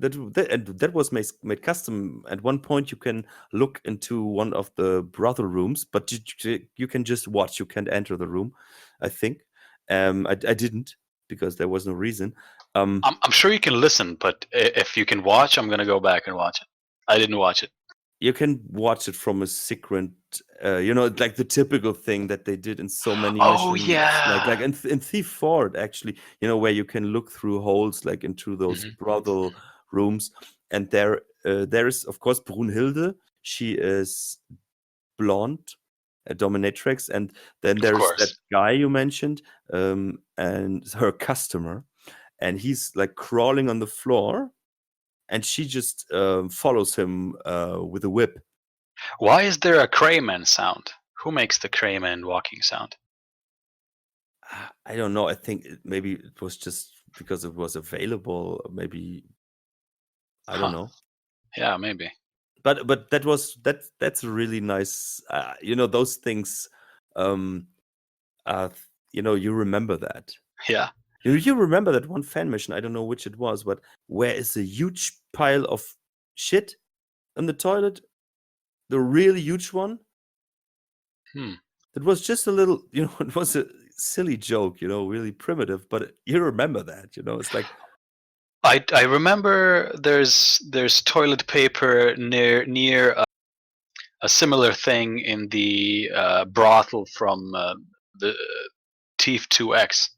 Like, that was made custom. At one point, you can look into one of the brothel rooms, but you can just watch. You can't enter the room, I think. I didn't, because there was no reason. I'm sure you can listen, but if you can watch, I'm gonna go back and watch it. I didn't watch it. You can watch it from a secret, like the typical thing that they did in so many missions. Yeah. Like in Thief 4, actually, where you can look through holes, like into those brothel rooms. And there is, of course, Brunhilde. She is blonde, a dominatrix. And then there's that guy you mentioned, and her customer. And he's like crawling on the floor. And she just follows him with a whip. Why is there a Crayman sound? Who makes the Crayman walking sound? I don't know. I think maybe it was just because it was available. Maybe I don't know. Yeah, maybe. But that's a really nice. Those things. You remember that. Yeah. You remember that one fan mission? I don't know which it was, but where is a huge pile of shit in the toilet? The really huge one. It was just a little, it was a silly joke, really primitive, but you remember that, it's like. I remember there's toilet paper near a similar thing in the brothel from the Thief 2X,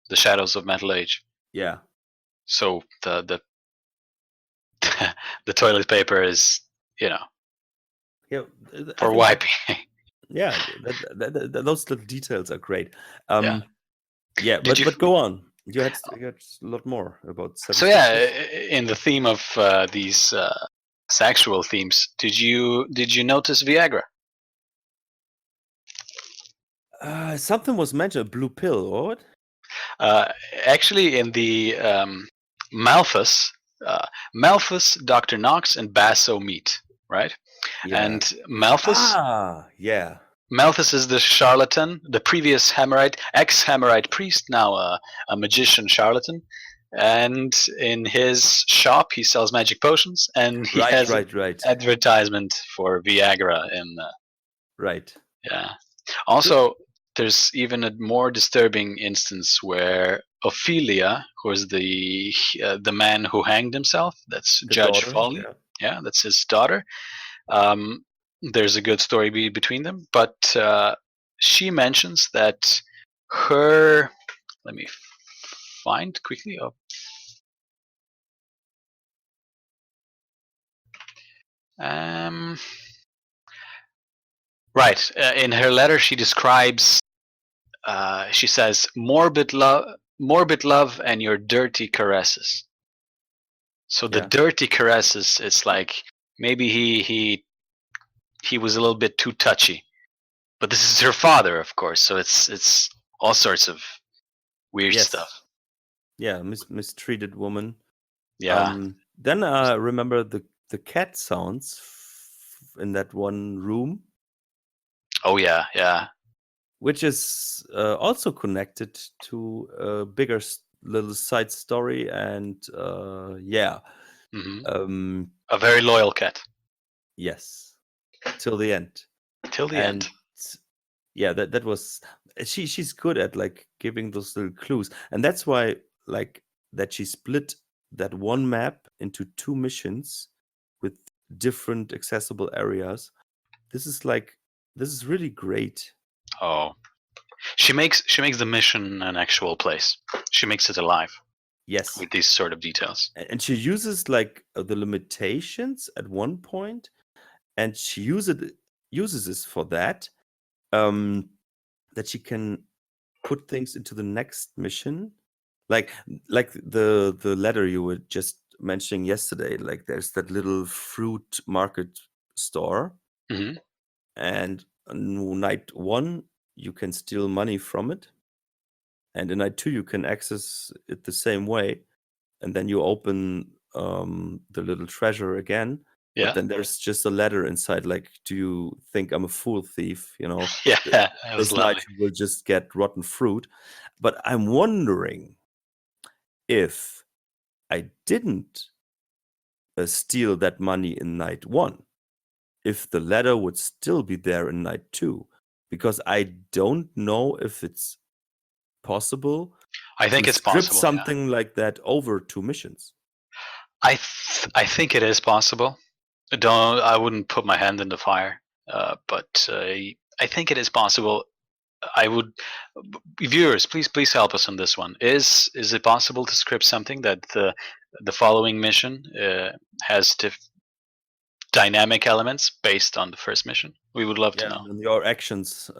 The Shadows of Metal Age. Yeah. So the the toilet paper is, Yeah, for wiping. Yeah, those little details are great. Yeah. But go on. You had a lot more about Seven So Sisters. in the theme of these sexual themes, did you notice Viagra? Something was mentioned, a blue pill, or what? Actually, in the Malthus, Dr. Knox, and Basso meet, right? Yeah. And Malthus. Yeah. Malthus is the charlatan, the previous ex-Hammerite priest, now a magician charlatan. And in his shop, he sells magic potions, and he has advertisement for Viagra in. Right. Yeah. Also, there's even a more disturbing instance where Ophelia, who is the man who hanged himself, that's Judge Foley. Yeah, that's his daughter. There's a good story between them, but she mentions that her. Let me find quickly. Right. In her letter, she describes. She says, morbid love, and your dirty caresses. So the dirty caresses, it's like maybe he was a little bit too touchy, but this is her father, of course. So it's all sorts of weird stuff. Yeah, mistreated woman. Yeah. Then I remember the cat sounds in that one room, Oh yeah. which is also connected to a bigger little side story, and hmm um, A very loyal cat yes, till the end. till the And end. yeah, that was she's good at like giving those little clues, and that's why like that she split that one map into 2 missions with different accessible areas. This is really great. Oh, she makes the mission an actual place. She makes it alive Yes, with these sort of details. and she uses like the limitations at one point, and she uses this for that, that she can put things into the next mission, like the letter you were just mentioning yesterday. Like there's that little fruit market store, hmm and on night 1 you can steal money from it, and in night 2 you can access it the same way, and then you open the little treasure again. Yeah, But then there's just a letter inside, like, do you think I'm a fool thief? yeah, that was This night lovely. you will just get rotten fruit. But I'm wondering if I didn't steal that money in night 1, if the letter would still be there in night 2, because I don't know if it's possible I think to it's script possible. Yeah. something like that over 2 missions. I think it is possible. I wouldn't put my hand in the fire, but I think it is possible. I would viewers, please help us on this one. Is it possible to script something that the following mission has dynamic elements based on the first mission? We would love to Yeah, know. and your actions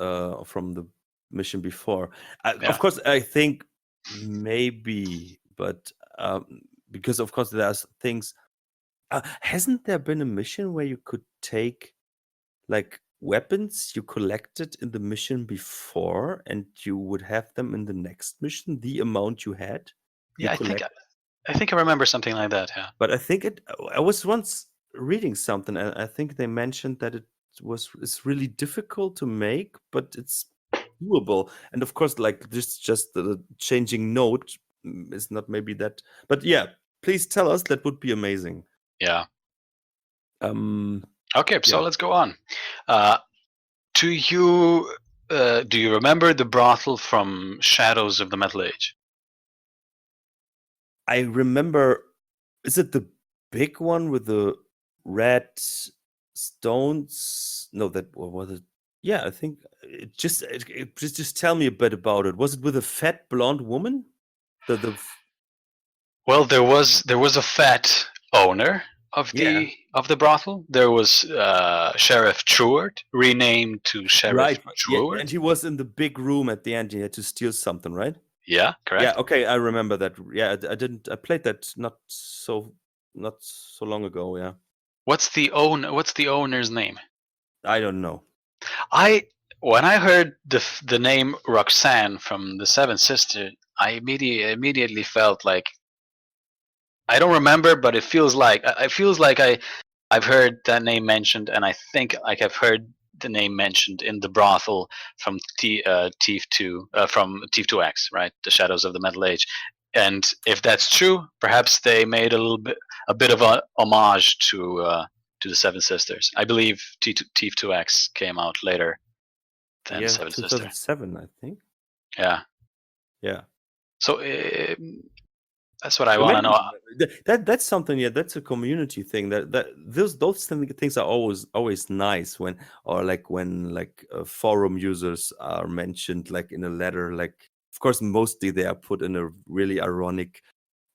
from the mission before. Yeah. Of course, I think maybe, but because of course there's things. Hasn't there been a mission where you could take like weapons you collected in the mission before, and you would have them in the next mission, the amount you had? You Yeah, collect. I think I remember something like that. Yeah. But I think I was once reading something, and I think they mentioned that it's really difficult to make, but it's doable. And of course, like this, just the changing note is not maybe that. But yeah, please tell us. That would be amazing. Yeah. Um, Okay, so yeah. let's go on. Do you remember the brothel from Shadows of the Metal Age? I remember. Is it the big one with the red stones? No, that what was it? Yeah, I think just tell me a bit about it. Was it with a fat blonde woman? The Well, there was a fat owner of Yeah. the brothel. There was Sheriff Truart, renamed to Sheriff right. Yeah, Truart. and he was in the big room at the end. He had to steal something, right? Yeah, correct. Yeah. Okay, I remember that. Yeah, I didn't. I played that not so long ago. Yeah. What's the owner's name? I don't know. When I heard the name Roxanne from the Seven Sisters, I immediately felt like, I don't remember, but it feels like I've heard that name mentioned, and I think like I've heard the name mentioned in the brothel from Thief 2 from Thief 2X, right? The Shadows of the Metal Age. And if that's true, perhaps they made a bit of a homage to the Seven Sisters. I believe Thief 2X came out later than Yeah, Seven Sisters. 2007, I think. Yeah. Yeah. So that's what I want to know. That's something. Yeah, that's a community thing. That those things are always nice when, or like when like forum users are mentioned like in a letter. Like, of course, mostly they are put in a really ironic,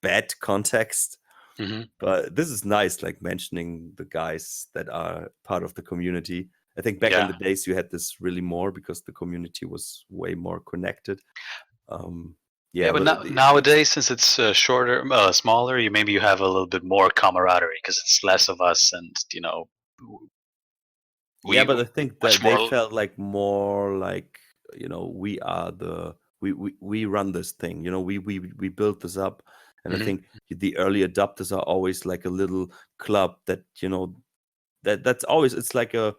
bad context. Mhm. But this is nice, like mentioning the guys that are part of the community. I think back in Yeah. the days you had this really more because the community was way more connected. Yeah, but nowadays, since it's shorter, smaller, maybe you have a little bit more camaraderie because it's less of us, and yeah, but I think much that they more. felt like more like, we are we run this thing. We built this up, And I Mhm. think the early adopters are always like a little club that that's always, it's like a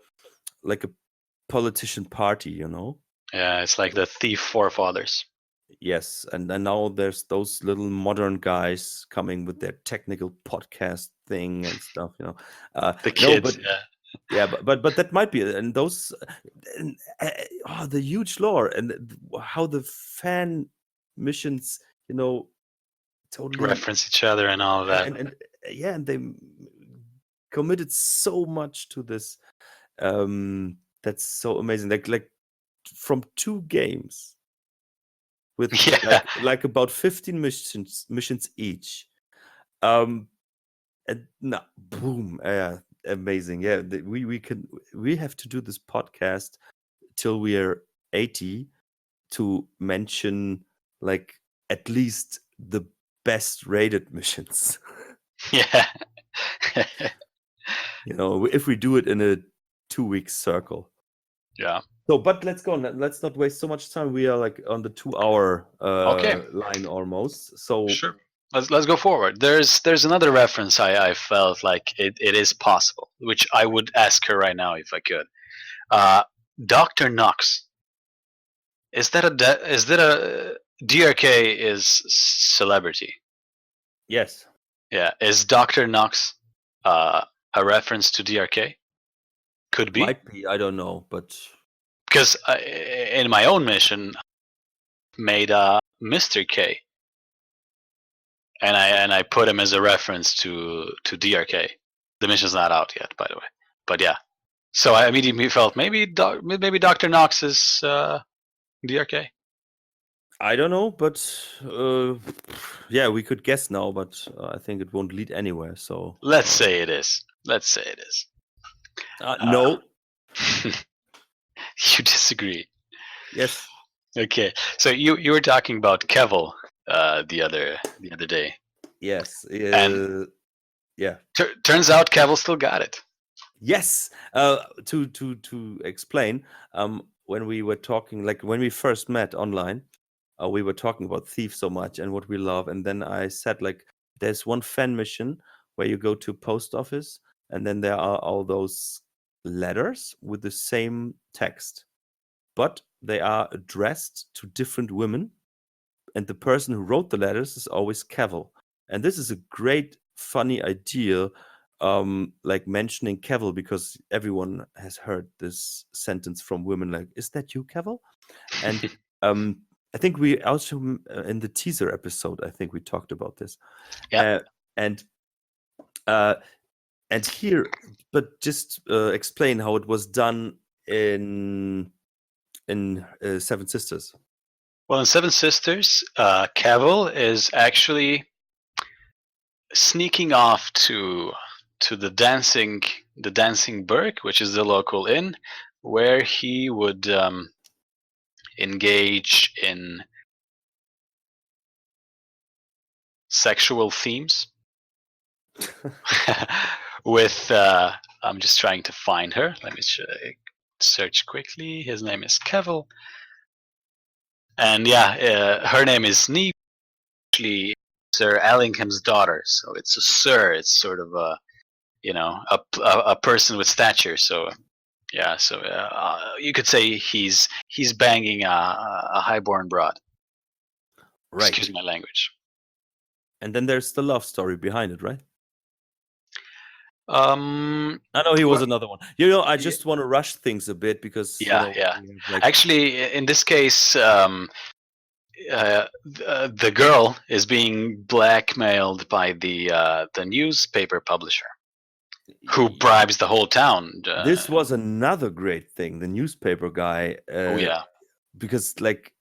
politician party, Yeah, it's like the thief forefathers. Yes, and now there's those little modern guys coming with their technical podcast thing and stuff, The no, kids, but yeah. yeah, but that might be it. And those, and, the huge lore and how the fan missions, totally, Reference each other and all of that. and yeah, and they committed so much to this. That's so amazing. Like from 2 games with Yeah. like about 15 missions each. And no, boom, yeah, amazing. Yeah, we have to do this podcast till we are 80 to mention like at least the best rated missions. Yeah. If we do it in a 2-week circle. Yeah. So, but let's go. Let's not waste so much time. We are like on the 2-hour Okay. line almost. So Sure. Let's go forward. There's another reference I felt like it is possible, which I would ask her right now if I could. Dr. Knox. Is that a DRK is celebrity? yes, Yeah. Is Dr. Knox a reference to DRK? Could be. might be. I don't know, but Because in my own mission, made Mr. K, and I put him as a reference to DRK. The mission's not out yet, by the way, but yeah. So I immediately felt maybe Dr. Knox is DRK. I don't know. But yeah, we could guess now, but I think it won't lead anywhere. So Let's say it is. Let's say it is. no. You disagree. Yes. Okay, so you were talking about Kevel the other day. Yes. And yeah. Turns out Kevel still got it. Yes. To explain, when we were talking, like when we first met online, we were talking about Thief so much and what we love, and then I said like, there's one fan mission where you go to post office, and then there are all those letters with the same text, but they are addressed to different women, and the person who wrote the letters is always Cavill. And this is a great, funny idea, like mentioning Cavill, because everyone has heard this sentence from women, like, "Is that you, Cavill?" And I think we also in the teaser episode, I think we talked about this. Yeah. And here, but just explain how it was done in Seven Sisters. Well, in Seven Sisters, Cavill is actually sneaking off to the dancing Burg, which is the local inn, where he would engage in sexual themes with. I'm just trying to find her. Let me search quickly. His name is Cavill, and yeah, her name is Neep. Actually, Sir Allingham's daughter, so it's a sir. It's sort of a a person with stature. So yeah, so you could say he's banging a highborn broad. Right. Excuse my language. And then there's the love story behind it, right? I know he was another one. I just want to rush things a bit because yeah. like... Actually, in this case, the girl is being blackmailed by the newspaper publisher, who bribes the whole town. This was another great thing. The newspaper guy. Oh yeah. Because like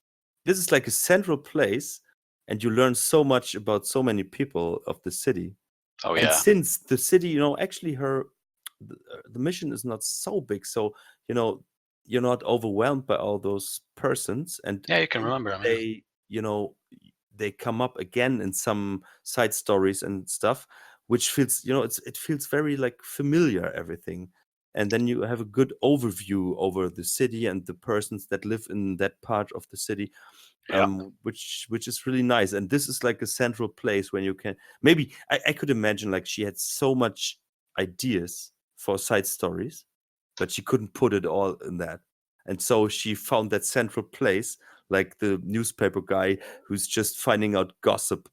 this is like a central place, and you learn so much about so many people of the city. Oh And yeah. since the city, actually the mission is not so big, so you're not overwhelmed by all those persons. And yeah, you can remember them. They they come up again in some side stories and stuff, which feels it feels very like familiar, everything. and then you have a good overview over the city and the persons that live in that part of the city, Yeah. which is really nice. And this is like a central place when you can maybe I could imagine like she had so much ideas for side stories, but she couldn't put it all in that. And so she found that central place, like the newspaper guy who's just finding out gossip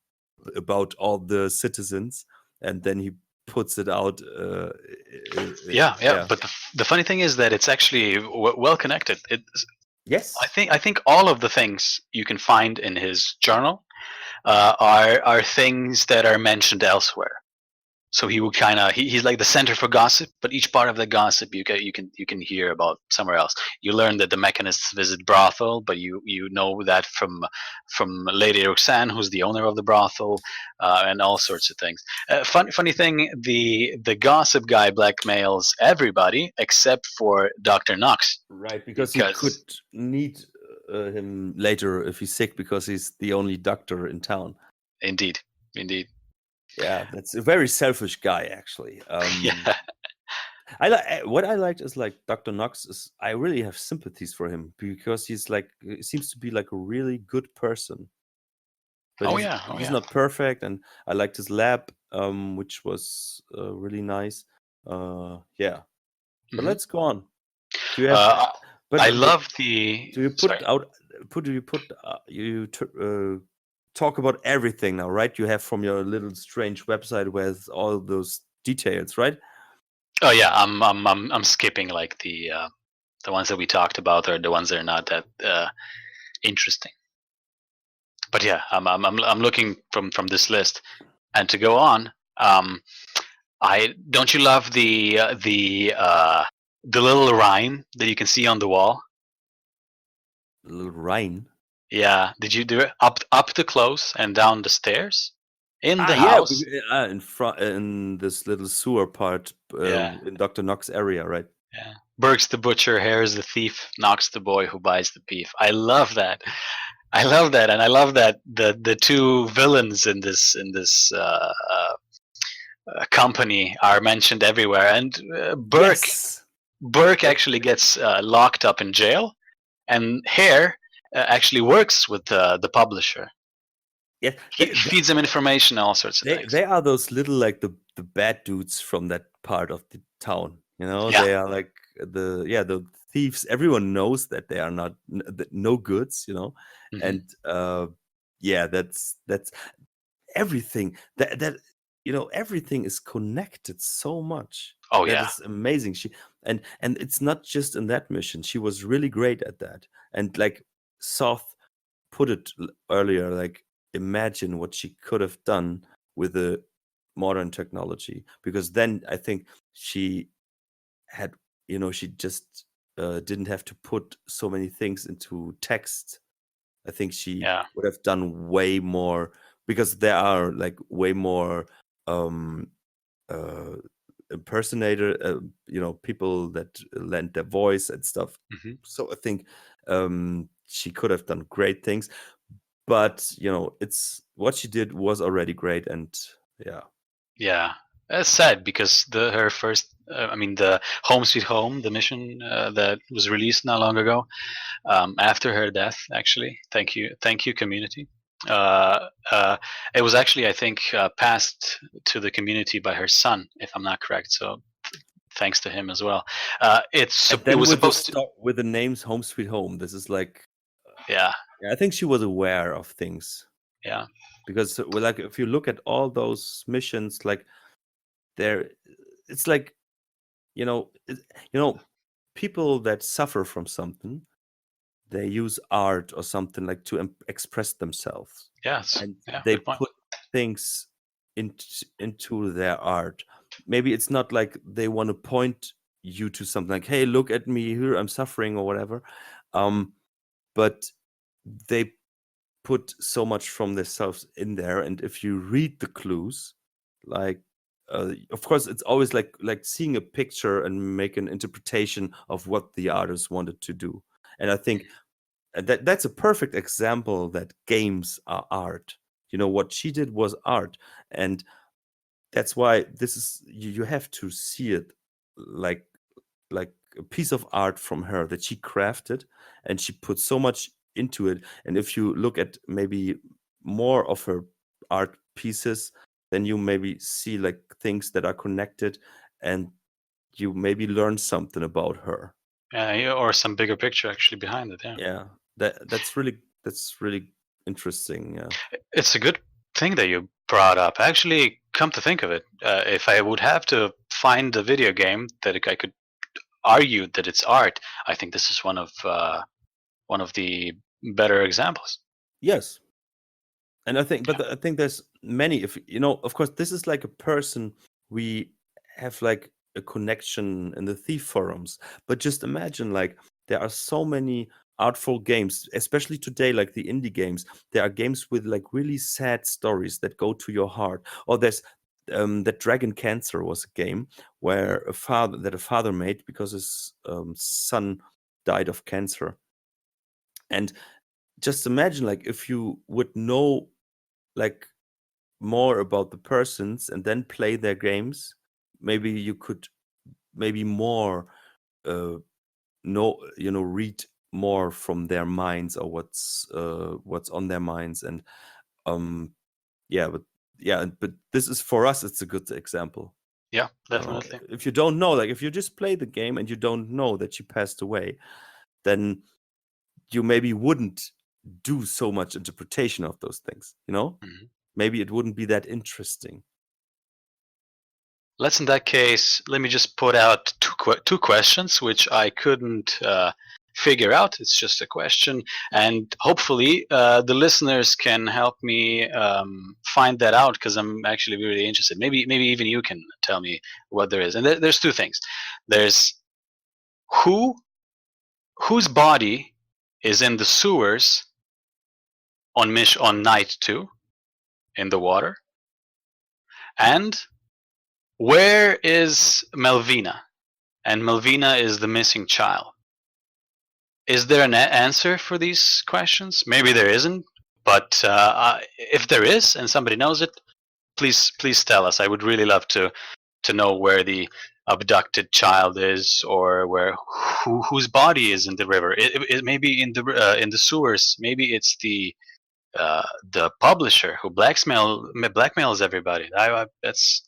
about all the citizens, and then he puts it out. Yeah. But the funny thing is that it's actually well connected. Yes. I think all of the things you can find in his journal are things that are mentioned elsewhere. So he would kind of he's like the center for gossip, but each part of the gossip you can hear about somewhere else. You learn that the mechanists visit brothel, but you know that from Lady Roxanne, who's the owner of the brothel, and all sorts of things. Funny thing, the gossip guy blackmails everybody except for Dr. Knox. Right, because he could need him later if he's sick, because he's the only doctor in town. Indeed. Yeah, that's a very selfish guy, actually. Yeah. What I liked is like Dr. Knox is. I really have sympathies for him because he's like he seems to be like a really good person. But he's not perfect, and I liked his lab, which was really nice. Yeah, but let's go on. Do you have? I love the. Do you put out? Talk about everything now, right? You have from your little strange website with all those details, right? Oh yeah, I'm skipping like the ones that we talked about, or the ones that are not that interesting. But yeah, I'm looking from this list, and to go on, I don't you love the little Rhine that you can see on the wall? The little Rhine. Yeah, did you do it up the close and down the stairs in the house? Yeah, in front in this little sewer part in Dr. Knox area, right? Yeah. Burke's the butcher, Hare's the thief, Knox the boy who buys the beef. I love that. And I love that the two villains in this company are mentioned everywhere. And Burke actually gets locked up in jail, and Hare actually works with the publisher. Yeah, he feeds them information, all sorts of things. They are those little like the bad dudes from that part of the town. You know, Yeah. they are like the thieves. Everyone knows that they are not no goods. You know, and that's everything. That you know, everything is connected so much. Oh that is amazing. And it's not just in that mission. She was really great at that. And like Soth put it earlier, like imagine what she could have done with the modern technology, because then I think she had, you know, she just didn't have to put so many things into text. I think she would have done way more, because there are like way more impersonator, you know, people that lend their voice and stuff. So I think she could have done great things, but you know, it's what she did was already great. And yeah, that's sad, because her first the Home Sweet Home, the mission that was released not long ago, after her death, actually, thank you community, it was actually, I think, passed to the community by her son, if I'm not correct, so thanks to him as well. It was supposed to with the names Home Sweet Home. This is like yeah, I think she was aware of things. Yeah, because like if you look at all those missions, like it's like you know people that suffer from something, they use art or something like to express themselves. Yes, and they put things into their art. Maybe it's not like they want to point you to something like, hey, look at me here, I'm suffering or whatever, but they put so much from themselves in there. And if you read the clues, like of course it's always like seeing a picture and make an interpretation of what the artist wanted to do. And I think that's a perfect example that games are art. You know, what she did was art, and that's why this is you have to see it like like a piece of art from her that she crafted, and she put so much into it. And if you look at maybe more of her art pieces, then you maybe see like things that are connected, and you maybe learn something about her. Yeah, or some bigger picture actually behind it. Yeah, Yeah, that's really interesting. Yeah. it's a good thing that you brought up. Actually, come to think of it, if I would have to find a video game that I could argue that it's art, I think this is one of the better examples. Yes. And I think, but I think there's many. If you know, of course, this is like a person we have like a connection in the thief forums. But just imagine, like, there are so many artful games, especially today, like the indie games. There are games with like really sad stories that go to your heart. Or there's that Dragon Cancer was a game where a father made because his son died of cancer. And just imagine, like, if you would know like more about the persons and then play their games, maybe you could maybe more read more from their minds, or what's on their minds. And yeah, but this is, for us, it's a good example. Yeah, definitely. If you don't know, like, if you just play the game and you don't know that she passed away, then you maybe wouldn't do so much interpretation of those things, Mhm. Maybe it wouldn't be that interesting. Let's, in that case, let me just put out two questions which I couldn't figure out. It's just a question, and hopefully the listeners can help me find that out, because I'm actually really interested. Maybe even you can tell me what there is. And there's two things. There's whose body is in the sewers on night 2 in the water, and where is Melvina? And Melvina is the missing child. Is there an answer for these questions? Maybe there isn't, but if there is and somebody knows it, please tell us. I would really love to know where the abducted child is, or whose body is in the river. It may be in the sewers. Maybe it's the publisher who blackmails everybody. That's.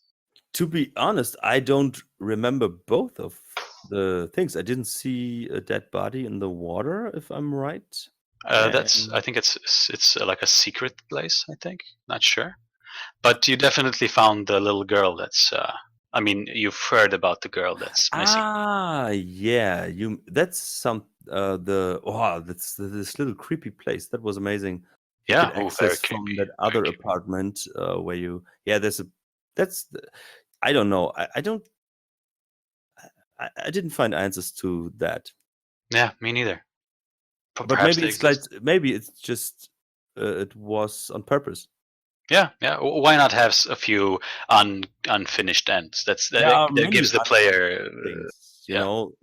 To be honest, I don't remember both of the things. I didn't see a dead body in the water, if I'm right. I think it's like a secret place. I think, not sure, but you definitely found the little girl. That's. I mean, you've heard about the girl that's missing. Yeah, that's that's this little creepy place. That was amazing. You Yeah, could very access from creepy. that other Very creepy. apartment where you. Yeah, I don't know. I didn't find answers to that. Yeah, me neither. But Perhaps maybe it's like, maybe it's just it was on purpose. Yeah. Why not have a few unfinished ends? That gives the player things,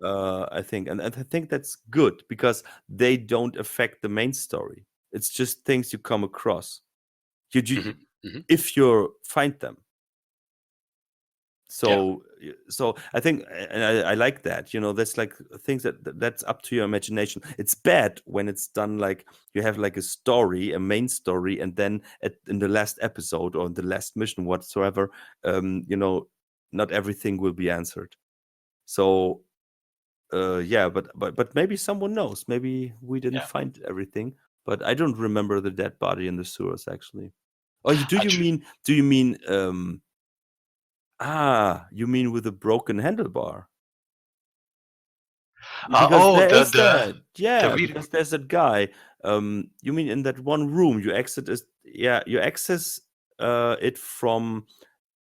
I think, and I think that's good, because they don't affect the main story. It's just things you come across. If you find them. So I think, and I like that. That's like things that's up to your imagination. It's bad when it's done like you have like a story, a main story, and then in the last episode or in the last mission whatsoever, not everything will be answered. So but maybe someone knows. Maybe we didn't find everything, but I don't remember the dead body in the sewers, actually. Oh, do you mean you mean with a broken handlebar? Because because there's that guy. You mean in that one room you access it from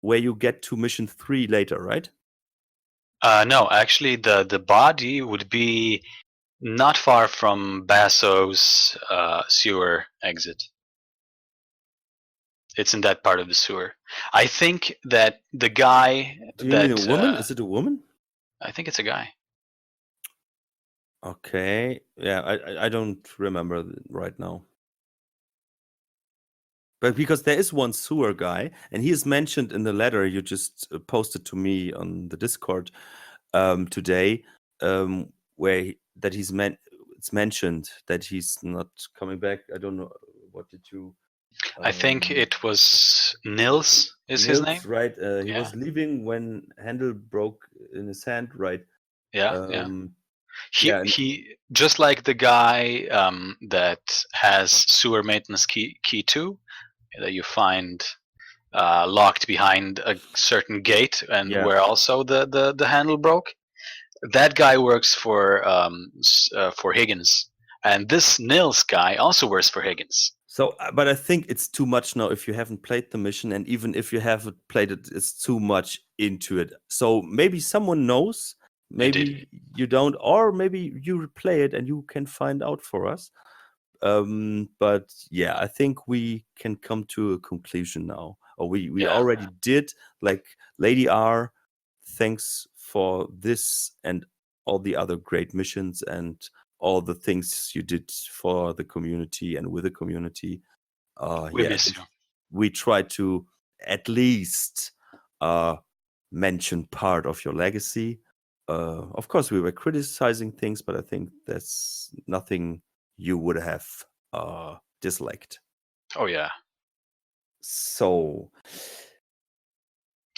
where you get to mission 3 later, right? No, actually, the body would be not far from Basso's sewer exit. It's in that part of the sewer. I think that the guy. Do you mean a woman? Is it a woman? I think it's a guy. Okay. Yeah, I don't remember right now. But because there is one sewer guy, and he is mentioned in the letter you just posted to me on the Discord today. where that he's it's mentioned that he's not coming back. I don't know. What did you? I think it was Nils is his name. Nils, right? He Yeah. was leaving when handle broke in his hand, right? Yeah. He yeah, and- he just like the guy that has sewer maintenance key 2 that you find locked behind a certain gate, and Yeah. where also the handle broke. That guy works for Higgins, and this Nils guy also works for Higgins. So, but I think it's too much now if you haven't played the mission, and even if you haven't played it, it's too much into it. So maybe someone knows, maybe Indeed. you don't, or maybe you play it and you can find out for us. But yeah, I think we can come to a conclusion now, or we Yeah. already did. Like Lady R, thanks for this and all the other great missions and all the things you did for the community and with the community. We miss you. We try to at least mention part of your legacy. Of course, we were criticizing things, but I think that's nothing you would have disliked. Oh yeah. So,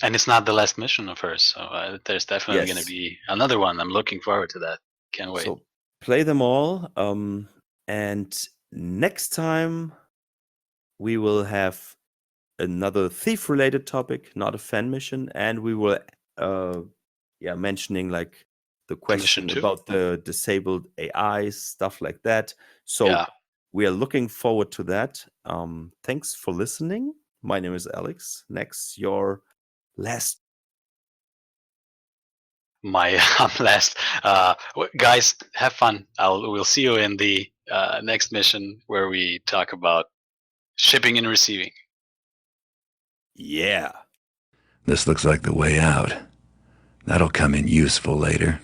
and it's not the last mission of hers, so there's definitely going to be another one. I'm looking forward to that. Can't wait. So play them all, and next time we will have another thief-related topic, not a fan mission, and we will, mentioning like the question about the disabled AI, stuff like that. So we are looking forward to that. Thanks for listening. My name is Alex. Next, your last. My last. Guys, have fun. We'll see you in the next mission where we talk about shipping and receiving. Yeah. This looks like the way out. That'll come in useful later.